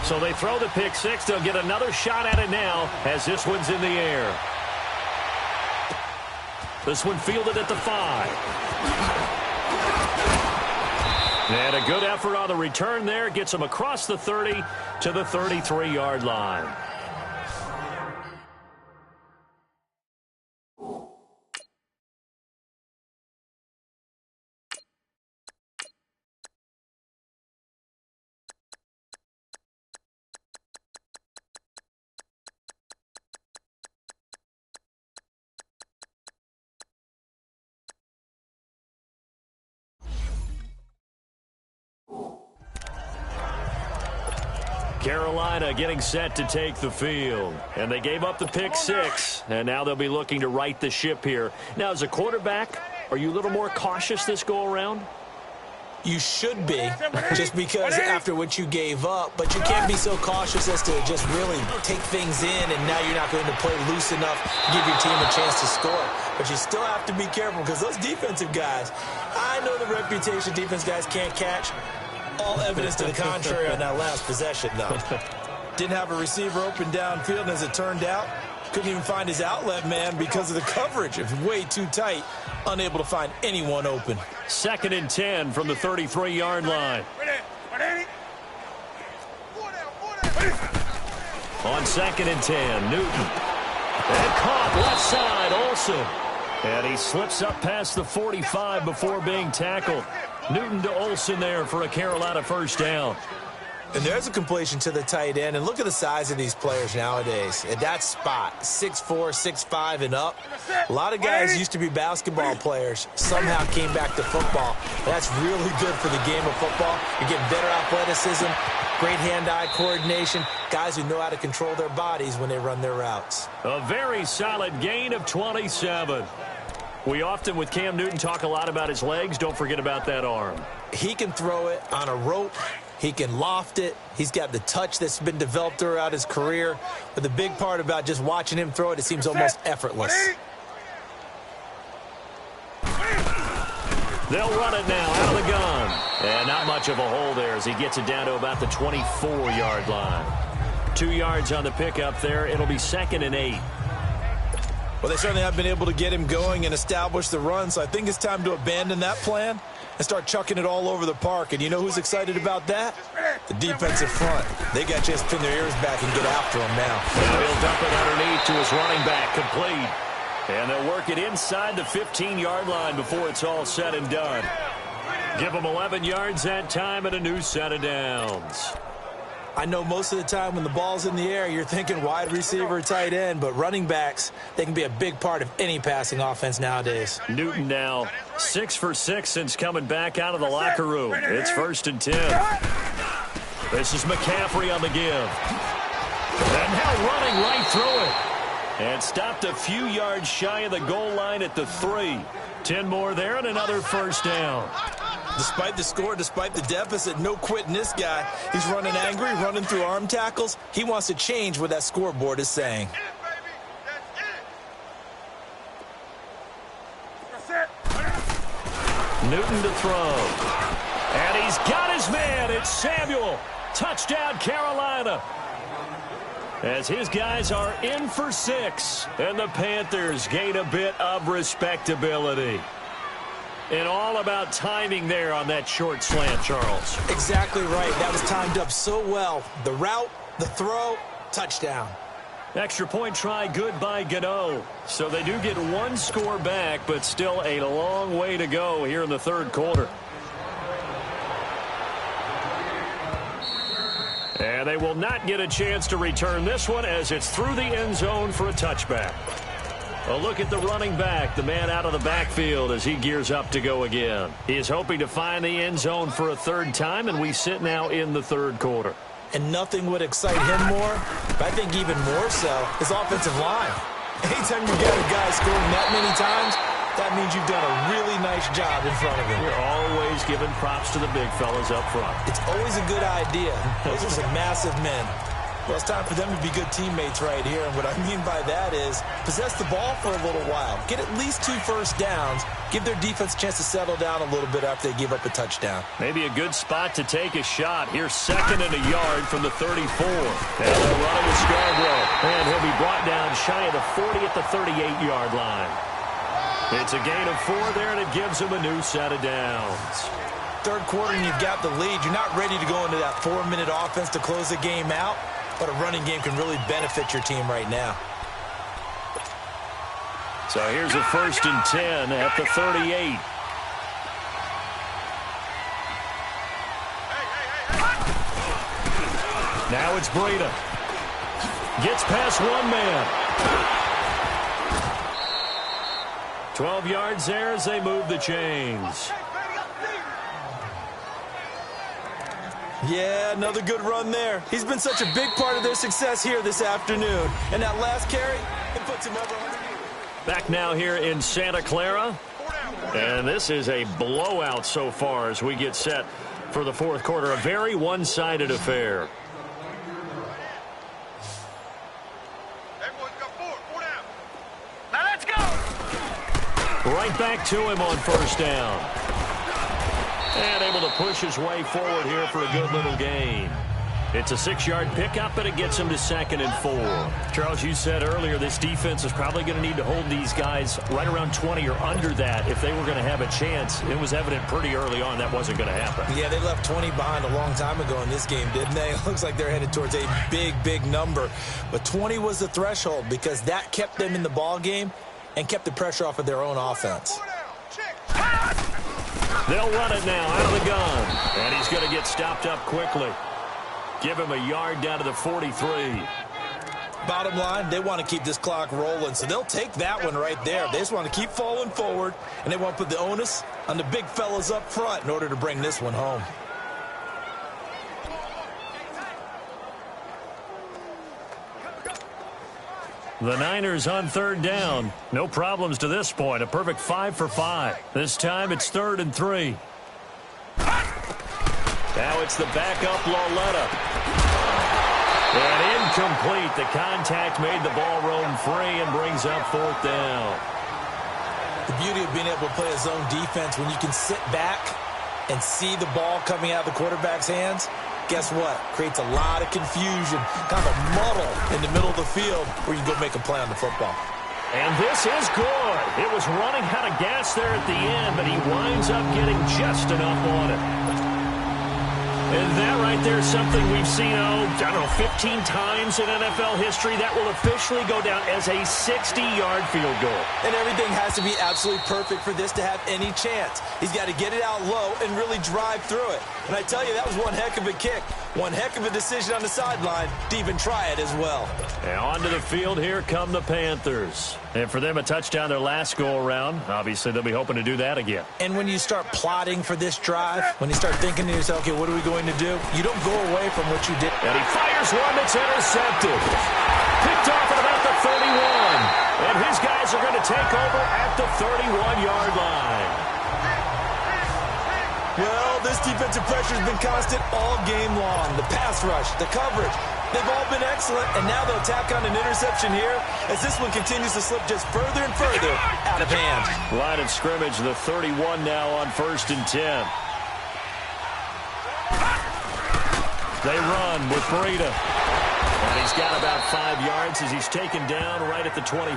Speaker 2: So they throw the pick six. They'll get another shot at it now as this one's in the air. This one fielded at the 5. And a good effort on the return there. Gets him across the 30 to the 33-yard line. Carolina getting set to take the field. And they gave up the pick six. And now they'll be looking to right the ship here. Now, as a quarterback, are you a little more cautious this go-around?
Speaker 3: You should be, just because after what you gave up. But you can't be so cautious as to just really take things in, and now you're not going to play loose enough to give your team a chance to score. But you still have to be careful because those defensive guys, I know the reputation defense guys can't catch. All evidence to the contrary on that last possession, though. Didn't have a receiver open downfield, and as it turned out, couldn't even find his outlet man because of the coverage. It was way too tight, unable to find anyone open.
Speaker 2: 2nd and 10 from the 33-yard line. On 2nd and 10, Newton. And caught left side, Olsen. And he slips up past the 45 before being tackled. Newton to Olsen there for a Carolina first down.
Speaker 3: And there's a completion to the tight end. And look at the size of these players nowadays. At that spot, 6'4", 6'5", and up. A lot of guys used to be basketball players, somehow came back to football. That's really good for the game of football. You get better athleticism, great hand-eye coordination, guys who know how to control their bodies when they run their routes.
Speaker 2: A very solid gain of 27. We often, with Cam Newton, talk a lot about his legs. Don't forget about that arm.
Speaker 3: He can throw it on a rope. He can loft it. He's got the touch that's been developed throughout his career. But the big part about just watching him throw it, it seems almost effortless.
Speaker 2: They'll run it now out of the gun. And not much of a hole there as he gets it down to about the 24-yard line. 2 yards on the pickup there. It'll be 2nd and 8.
Speaker 3: Well, they certainly have been able to get him going and establish the run, so I think it's time to abandon that plan and start chucking it all over the park. And you know who's excited about that? The defensive front. They got a chance to pin their ears back and get after him now.
Speaker 2: And he'll dump it underneath to his running back, complete. And they'll work it inside the 15-yard line before it's all said and done. Give them 11 yards that time and a new set of downs.
Speaker 3: I know most of the time when the ball's in the air, you're thinking wide receiver, tight end, but running backs, they can be a big part of any passing offense nowadays.
Speaker 2: Newton now 6 for 6 since coming back out of the locker room. It's 1st and 10. This is McCaffrey on the give. And now running right through it. And stopped a few yards shy of the goal line at the 3. 10 more there and another first down.
Speaker 3: Despite the score, despite the deficit, no quitting this guy. He's running angry, running through arm tackles. He wants to change what that scoreboard is saying.
Speaker 2: Newton to throw. And he's got his man. It's Samuel. Touchdown, Carolina. As his guys are in for 6. And the Panthers gain a bit of respectability. And all about timing there on that short slant, Charles.
Speaker 3: Exactly right. That was timed up so well. The route, the throw, touchdown.
Speaker 2: Extra point try good by Gano. So they do get one score back, but still a long way to go here in the 3rd quarter. And they will not get a chance to return this one as it's through the end zone for a touchback. A look at the running back, the man out of the backfield as he gears up to go again. He is hoping to find the end zone for a 3rd time, and we sit now in the 3rd quarter.
Speaker 3: And nothing would excite him more, but I think even more so, his offensive line. Anytime you got a guy scoring that many times, that means you've done a really nice job in front of him.
Speaker 2: We're always giving props to the big fellas up front.
Speaker 3: It's always a good idea. Those are some massive men. Well, it's time for them to be good teammates right here. And what I mean by that is possess the ball for a little while. Get at least 2 first downs. Give their defense a chance to settle down a little bit after they give up a touchdown.
Speaker 2: Maybe a good spot to take a shot. Here's 2nd and a yard from the 34. And they're running with Scarborough. And he'll be brought down shy of the 40 at the 38-yard line. It's a gain of 4 there, and it gives them a new set of downs.
Speaker 3: Third quarter, and you've got the lead. You're not ready to go into that 4-minute offense to close the game out. But a running game can really benefit your team right now.
Speaker 2: So here's a 1st and 10 at the 38. Now it's Breida. Gets past one man. 12 yards there as they move the chains.
Speaker 3: Yeah, another good run there. He's been such a big part of their success here this afternoon. And that last carry, it puts him over 100 yards.
Speaker 2: Back now here in Santa Clara. And this is a blowout so far as we get set for the 4th quarter. A very one-sided affair.
Speaker 1: Now let's go!
Speaker 2: Right back to him on 1st down. And able to push his way forward here for a good little gain. It's a 6-yard pickup, and it gets him to 2nd and 4. Charles, you said earlier this defense is probably going to need to hold these guys right around 20 or under that if they were going to have a chance. It was evident pretty early on that wasn't going to happen.
Speaker 3: Yeah, they left 20 behind a long time ago in this game, didn't they? It looks like they're headed towards a big, big number. But 20 was the threshold because that kept them in the ball game and kept the pressure off of their own offense.
Speaker 2: They'll run it now out of the gun. And he's going to get stopped up quickly. Give him a yard down to the 43.
Speaker 3: Bottom line, they want to keep this clock rolling, so they'll take that one right there. They just want to keep falling forward, and they want to put the onus on the big fellas up front in order to bring this one home.
Speaker 2: The Niners on 3rd down. No problems to this point. A perfect 5 for 5. This time it's 3rd and 3. Now it's the backup Lauletta. And incomplete. The contact made the ball roam free and brings up 4th down.
Speaker 3: The beauty of being able to play a zone defense when you can sit back and see the ball coming out of the quarterback's hands, guess what? Creates a lot of confusion, kind of a muddle in the middle of the field where you go make a play on the football.
Speaker 2: And this is good. It was running out of gas there at the end, but he winds up getting just enough on it. And that right there is something we've seen, I don't know, 15 times in NFL history. That will officially go down as a 60-yard field goal.
Speaker 3: And everything has to be absolutely perfect for this to have any chance. He's got to get it out low and really drive through it. And I tell you, that was one heck of a kick. One heck of a decision on the sideline to even try it as well.
Speaker 2: And onto the field, here come the Panthers. And for them, a touchdown their last go-around. Obviously, they'll be hoping to do that again.
Speaker 3: And when you start plotting for this drive, when you start thinking to yourself, okay, what are we going to do? You don't go away from what you did.
Speaker 2: And he fires one that's intercepted. Picked off at about the 31. And his guys are going to take over at the 31-yard line.
Speaker 3: Well, this defensive pressure has been constant all game long. The pass rush, the coverage, they've all been excellent, and now they'll tack on an interception here as this one continues to slip just further and further out of hand.
Speaker 2: Line of scrimmage, the 31 now on 1st and 10. They run with Breida. And he's got about 5 yards as he's taken down right at the 25.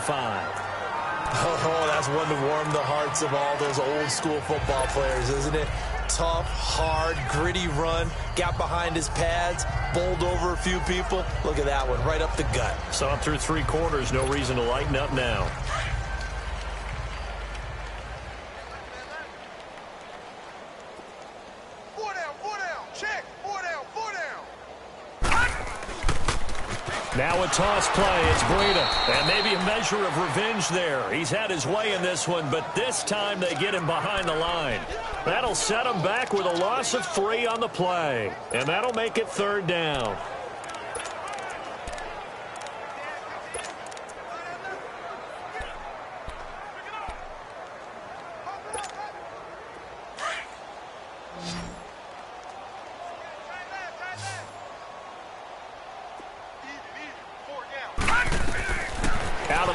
Speaker 3: Oh, that's one to warm the hearts of all those old school football players, isn't it? Tough, hard, gritty run. Got behind his pads, bowled over a few people. Look at that one, right up the gut.
Speaker 2: Saw him through 3 quarters. No reason to lighten up now. Now a toss play. It's Breida. And maybe a measure of revenge there. He's had his way in this one, but this time they get him behind the line. That'll set him back with a loss of 3 on the play. And that'll make it 3rd down.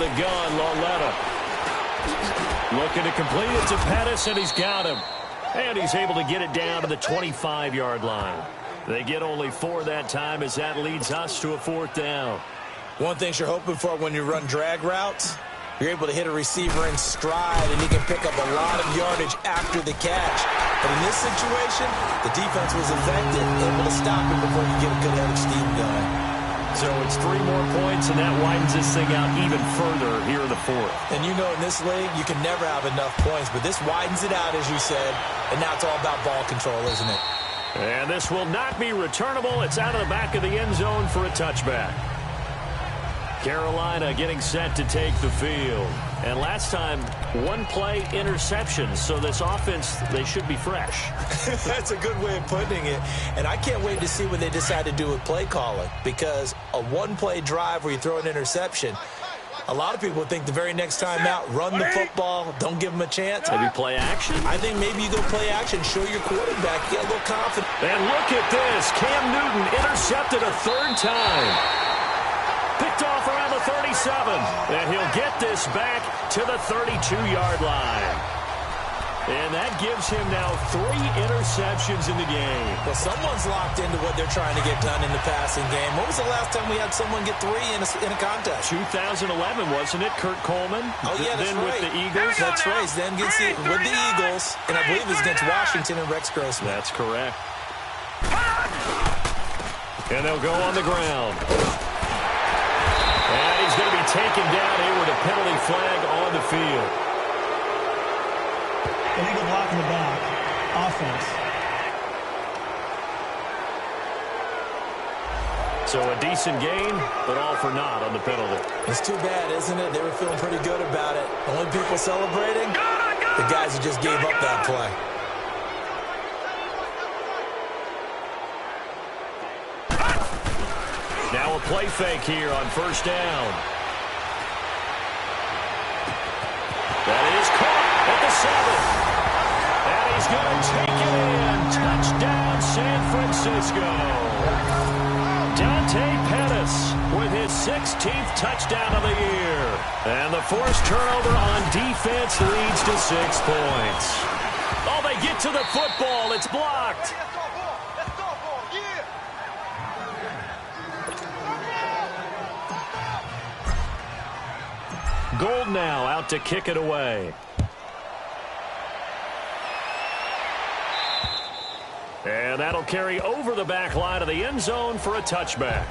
Speaker 2: the gun, Lauletta. Looking to complete it to Pettis, and he's got him. And he's able to get it down to the 25-yard line. They get only 4 that time as that leads us to a 4th down.
Speaker 3: One thing you're hoping for when you run drag routes, you're able to hit a receiver in stride, and he can pick up a lot of yardage after the catch. But in this situation, the defense was effective, able to stop him before you get a good head of steam going.
Speaker 2: So it's 3 more points, and that widens this thing out even further here in the 4th.
Speaker 3: And you know in this league, you can never have enough points, but this widens it out, as you said, and now it's all about ball control, isn't it?
Speaker 2: And this will not be returnable. It's out of the back of the end zone for a touchback. Carolina getting set to take the field. And last time, 1-play interception. So this offense, they should be fresh.
Speaker 3: That's a good way of putting it. And I can't wait to see what they decide to do with play calling. Because a 1-play drive where you throw an interception, a lot of people think the very next time out, run the football, don't give them a chance.
Speaker 2: Maybe play action?
Speaker 3: I think maybe you go play action, show your quarterback, get a little confidence.
Speaker 2: And look at this. Cam Newton intercepted a 3rd time. Picked off around the 37. And he'll get this back to the 32-yard line. And that gives him now 3 interceptions in the game.
Speaker 3: Well, someone's locked into what they're trying to get done in the passing game. When was the last time we had someone get 3 in a contest?
Speaker 2: 2011, wasn't it? Kurt Coleman.
Speaker 3: Oh, yeah, that's
Speaker 2: then
Speaker 3: right.
Speaker 2: With the Eagles.
Speaker 3: That's right. Then with the Eagles, and I believe it was against Washington and Rex Grossman.
Speaker 2: That's correct. And they'll go on the ground. And he's going to be taken down here with a penalty flag on the field.
Speaker 4: Illegal block in the back. Offense.
Speaker 2: So a decent gain, but all for naught on the penalty.
Speaker 3: It's too bad, isn't it? They were feeling pretty good about it. The only people celebrating, the guys who just gave up that play.
Speaker 2: Now a play fake here on 1st down. That is caught at the 7. And he's going to take it in. Touchdown, San Francisco. Dante Pettis with his 16th touchdown of the year. And the forced turnover on defense leads to 6 points. Oh, they get to the football. It's blocked. Gold now out to kick it away. And that'll carry over the back line of the end zone for a touchback.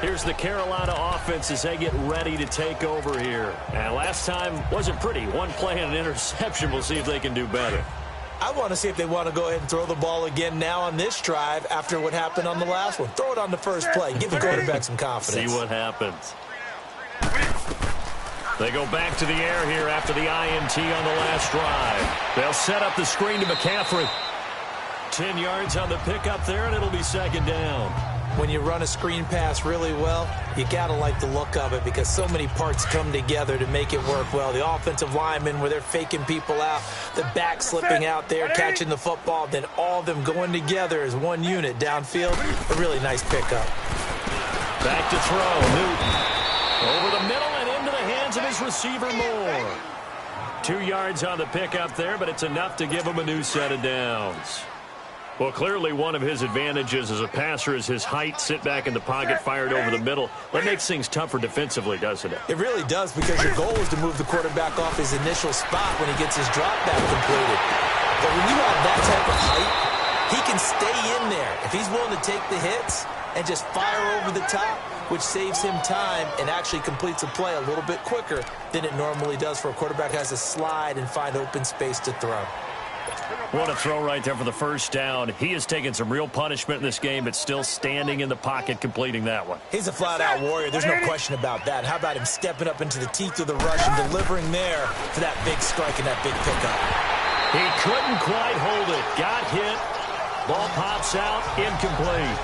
Speaker 2: Here's the Carolina offense as they get ready to take over here. And last time wasn't pretty. 1 play and an interception. We'll see if they can do better.
Speaker 3: I want to see if they want to go ahead and throw the ball again now on this drive after what happened on the last one. Throw it on the first play. Give the quarterback some confidence.
Speaker 2: See what happens. They go back to the air here after the INT on the last drive. They'll set up the screen to McCaffrey. 10 yards on the pickup there, and it'll be 2nd down.
Speaker 3: When you run a screen pass really well, you got to like the look of it because so many parts come together to make it work well. The offensive linemen, where they're faking people out, the back slipping out there, catching the football, then all of them going together as one unit downfield. A really nice pickup.
Speaker 2: Back to throw. Newton over the middle and into the hands of his receiver Moore. 2 yards on the pickup there, but it's enough to give him a new set of downs. Well, clearly one of his advantages as a passer is his height, sit back in the pocket, fired over the middle. That makes things tougher defensively, doesn't it?
Speaker 3: It really does, because your goal is to move the quarterback off his initial spot when he gets his drop back completed. But when you have that type of height, he can stay in there. If he's willing to take the hits and just fire over the top, which saves him time and actually completes a play a little bit quicker than it normally does for a quarterback who has to slide and find open space to throw.
Speaker 2: What a throw right there for the 1st down. He has taken some real punishment in this game, but still standing in the pocket completing that one.
Speaker 3: He's a flat-out warrior. There's no question about that. How about him stepping up into the teeth of the rush and delivering there for that big strike and that big pickup?
Speaker 2: He couldn't quite hold it. Got hit. Ball pops out. Incomplete.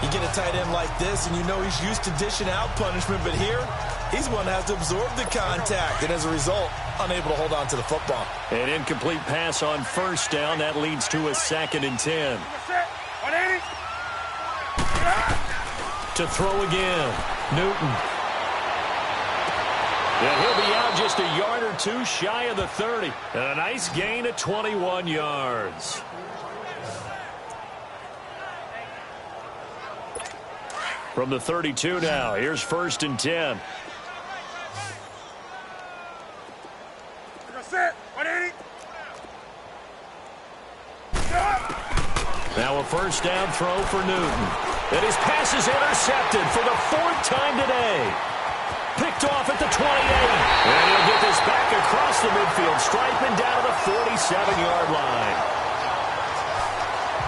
Speaker 3: You get a tight end like this, and you know he's used to dishing out punishment, but here, he's one that has to absorb the contact, and as a result, unable to hold on to the football.
Speaker 2: An incomplete pass on 1st down. That leads to a 2nd and 10. To throw again. Newton And he'll be out just a yard or two shy of the 30. And a nice gain of 21 yards. From the 32 now, here's 1st and 10. Now a 1st down throw for Newton. And his pass is intercepted for the 4th time today. Picked off at the 28. And he'll get this back across the midfield stripe and down to the 47-yard line.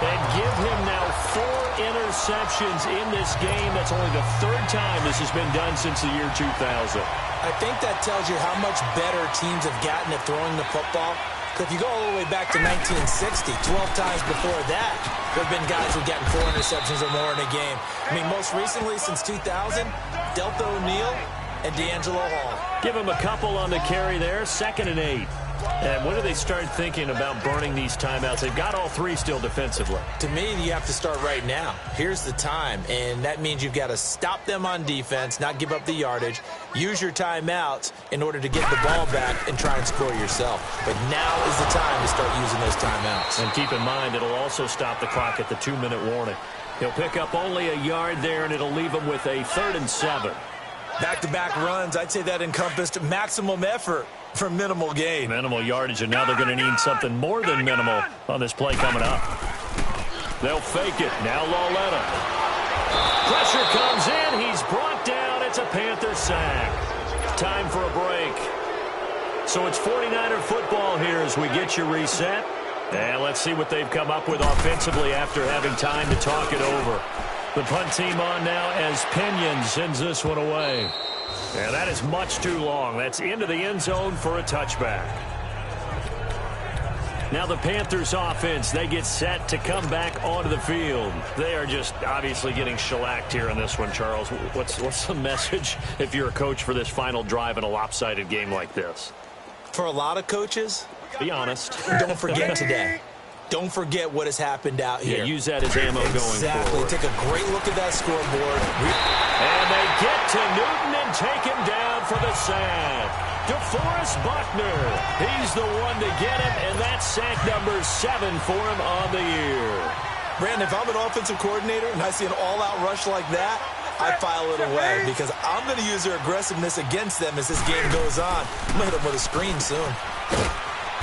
Speaker 2: And give him now 4 interceptions in this game. That's only the 3rd time this has been done since the year 2000.
Speaker 3: I think that tells you how much better teams have gotten at throwing the football. Because if you go all the way back to 1960, 12 times before that, there have been guys who've gotten 4 interceptions or more in a game. I mean, most recently, since 2000, Delta O'Neal and D'Angelo Hall.
Speaker 2: Give him a couple on the carry there, 2nd and 8. And when do they start thinking about burning these timeouts? They've got all 3 still defensively.
Speaker 3: To me, you have to start right now. Here's the time, and that means you've got to stop them on defense, not give up the yardage, use your timeouts in order to get the ball back and try and score yourself. But now is the time to start using those timeouts.
Speaker 2: And keep in mind, it'll also stop the clock at the 2-minute warning. He'll pick up only a yard there, and it'll leave him with a 3rd and 7.
Speaker 3: Back-to-back runs, I'd say that encompassed maximum effort for minimal gain.
Speaker 2: Minimal yardage, and now they're going to need something more than minimal on this play coming up. They'll fake it. Now Lauletta. Pressure comes in. He's brought down. It's a Panther sack. Time for a break. So it's 49er football here as we get you reset. And let's see what they've come up with offensively after having time to talk it over. The punt team on now as Pinion sends this one away. And that is much too long. That's into the end zone for a touchback. Now the Panthers offense, they get set to come back onto the field. They are just obviously getting shellacked here in this one, Charles. What's the message if you're a coach for this final drive in a lopsided game like this?
Speaker 3: For a lot of coaches,
Speaker 2: be honest.
Speaker 3: Don't forget today. Don't forget what has happened out here.
Speaker 2: Yeah, use that as ammo going forward.
Speaker 3: Take a great look at that scoreboard.
Speaker 2: And they get to Newton and take him down for the sack. DeForest Buckner. He's the one to get him, and that's sack number 7 for him on the year.
Speaker 3: Brandon, if I'm an offensive coordinator and I see an all-out rush like that, I file it away because I'm going to use their aggressiveness against them as this game goes on. I'm going to hit them with a screen soon.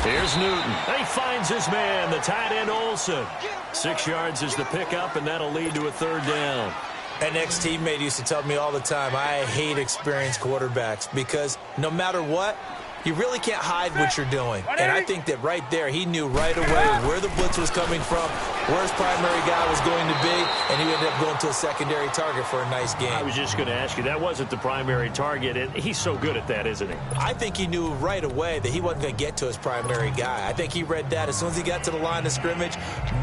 Speaker 2: Here's Newton. He finds his man, the tight end Olsen. 6 yards is the pickup, and that'll lead to a 3rd down.
Speaker 3: An ex-teammate used to tell me all the time, I hate experienced quarterbacks because no matter what, you really can't hide what you're doing. And I think that right there, he knew right away where the blitz was coming from, where his primary guy was going to be, and he ended up going to a secondary target for a nice game.
Speaker 2: I was just going to ask you, that wasn't the primary target, and he's so good at that, isn't he?
Speaker 3: I think he knew right away that he wasn't going to get to his primary guy. I think he read that as soon as he got to the line of scrimmage,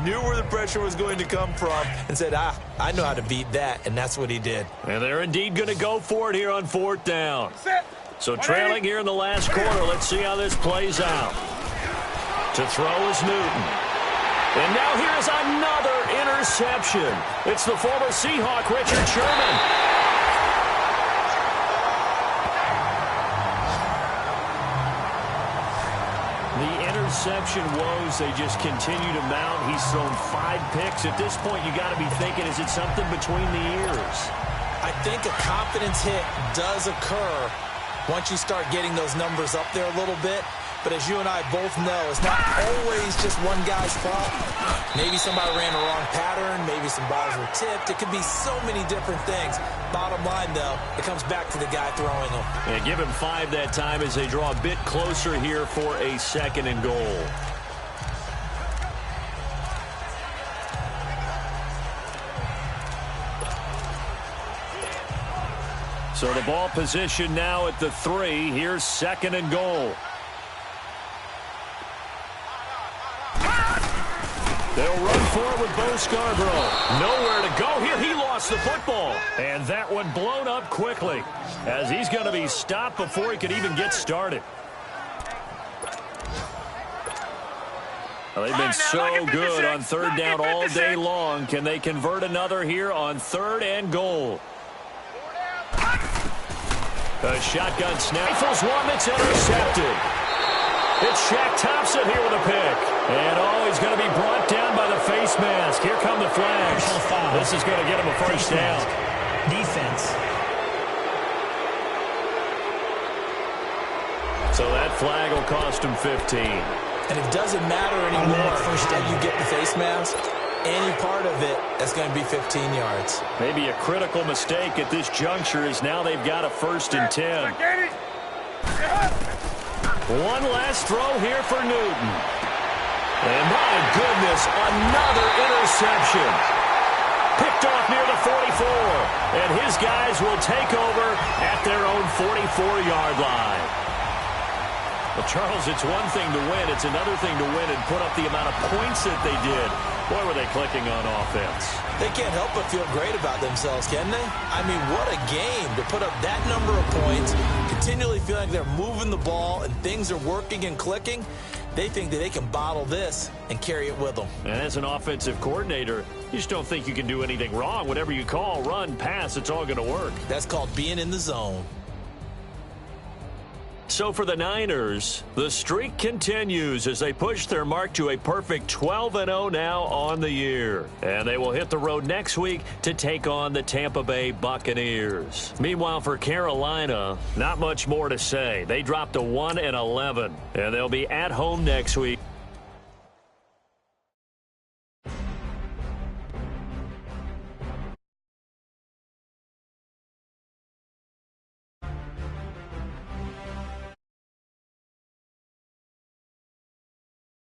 Speaker 3: knew where the pressure was going to come from, and said, I know how to beat that, and that's what he did.
Speaker 2: And they're indeed going to go for it here on 4th down. So trailing here in the last quarter, let's see how this plays out. To throw is Newton. And now here's another interception. It's the former Seahawk, Richard Sherman. The interception woes, they just continue to mount. He's thrown 5 picks. At this point, you got to be thinking, is it something between the ears?
Speaker 3: I think a confidence hit does occur once you start getting those numbers up there a little bit. But as you and I both know, it's not always just one guy's fault. Maybe somebody ran the wrong pattern. Maybe some balls were tipped. It could be so many different things. Bottom line, though, it comes back to the guy throwing them.
Speaker 2: And give him 5 that time as they draw a bit closer here for a 2nd and goal. So the ball position now at the 3. Here's 2nd and goal. They'll run forward with Bo Scarborough. Nowhere to go here. He lost the football. And that one blown up quickly as he's going to be stopped before he could even get started. Well, they've been so good on 3rd down all day long. Can they convert another here on 3rd and goal? A shotgun snap. Rifles one that's intercepted. It's Shaq Thompson here with a pick. And he's going to be brought down by the face mask. Here come the flags. This is going to get him a first down.
Speaker 4: Defense.
Speaker 2: So that flag will cost him 15.
Speaker 3: And it doesn't matter anymore how you get the face mask. Any part of it, that's going to be 15 yards.
Speaker 2: Maybe a critical mistake at this juncture is now they've got a 1st and 10. One last throw here for Newton. And my goodness, another interception. Picked off near the 44. And his guys will take over at their own 44-yard line. Well, Charles, it's one thing to win. It's another thing to win and put up the amount of points that they did. Boy, were they clicking on offense.
Speaker 3: They can't help but feel great about themselves, can they? I mean, what a game to put up that number of points, continually feel like they're moving the ball and things are working and clicking. They think that they can bottle this and carry it with them.
Speaker 2: And as an offensive coordinator, you just don't think you can do anything wrong. Whatever you call, run, pass, it's all going to work.
Speaker 3: That's called being in the zone.
Speaker 2: So for the Niners, the streak continues as they push their mark to a perfect 12-0 now on the year. And they will hit the road next week to take on the Tampa Bay Buccaneers. Meanwhile, for Carolina, not much more to say. They dropped to 1-11, and they'll be at home next week.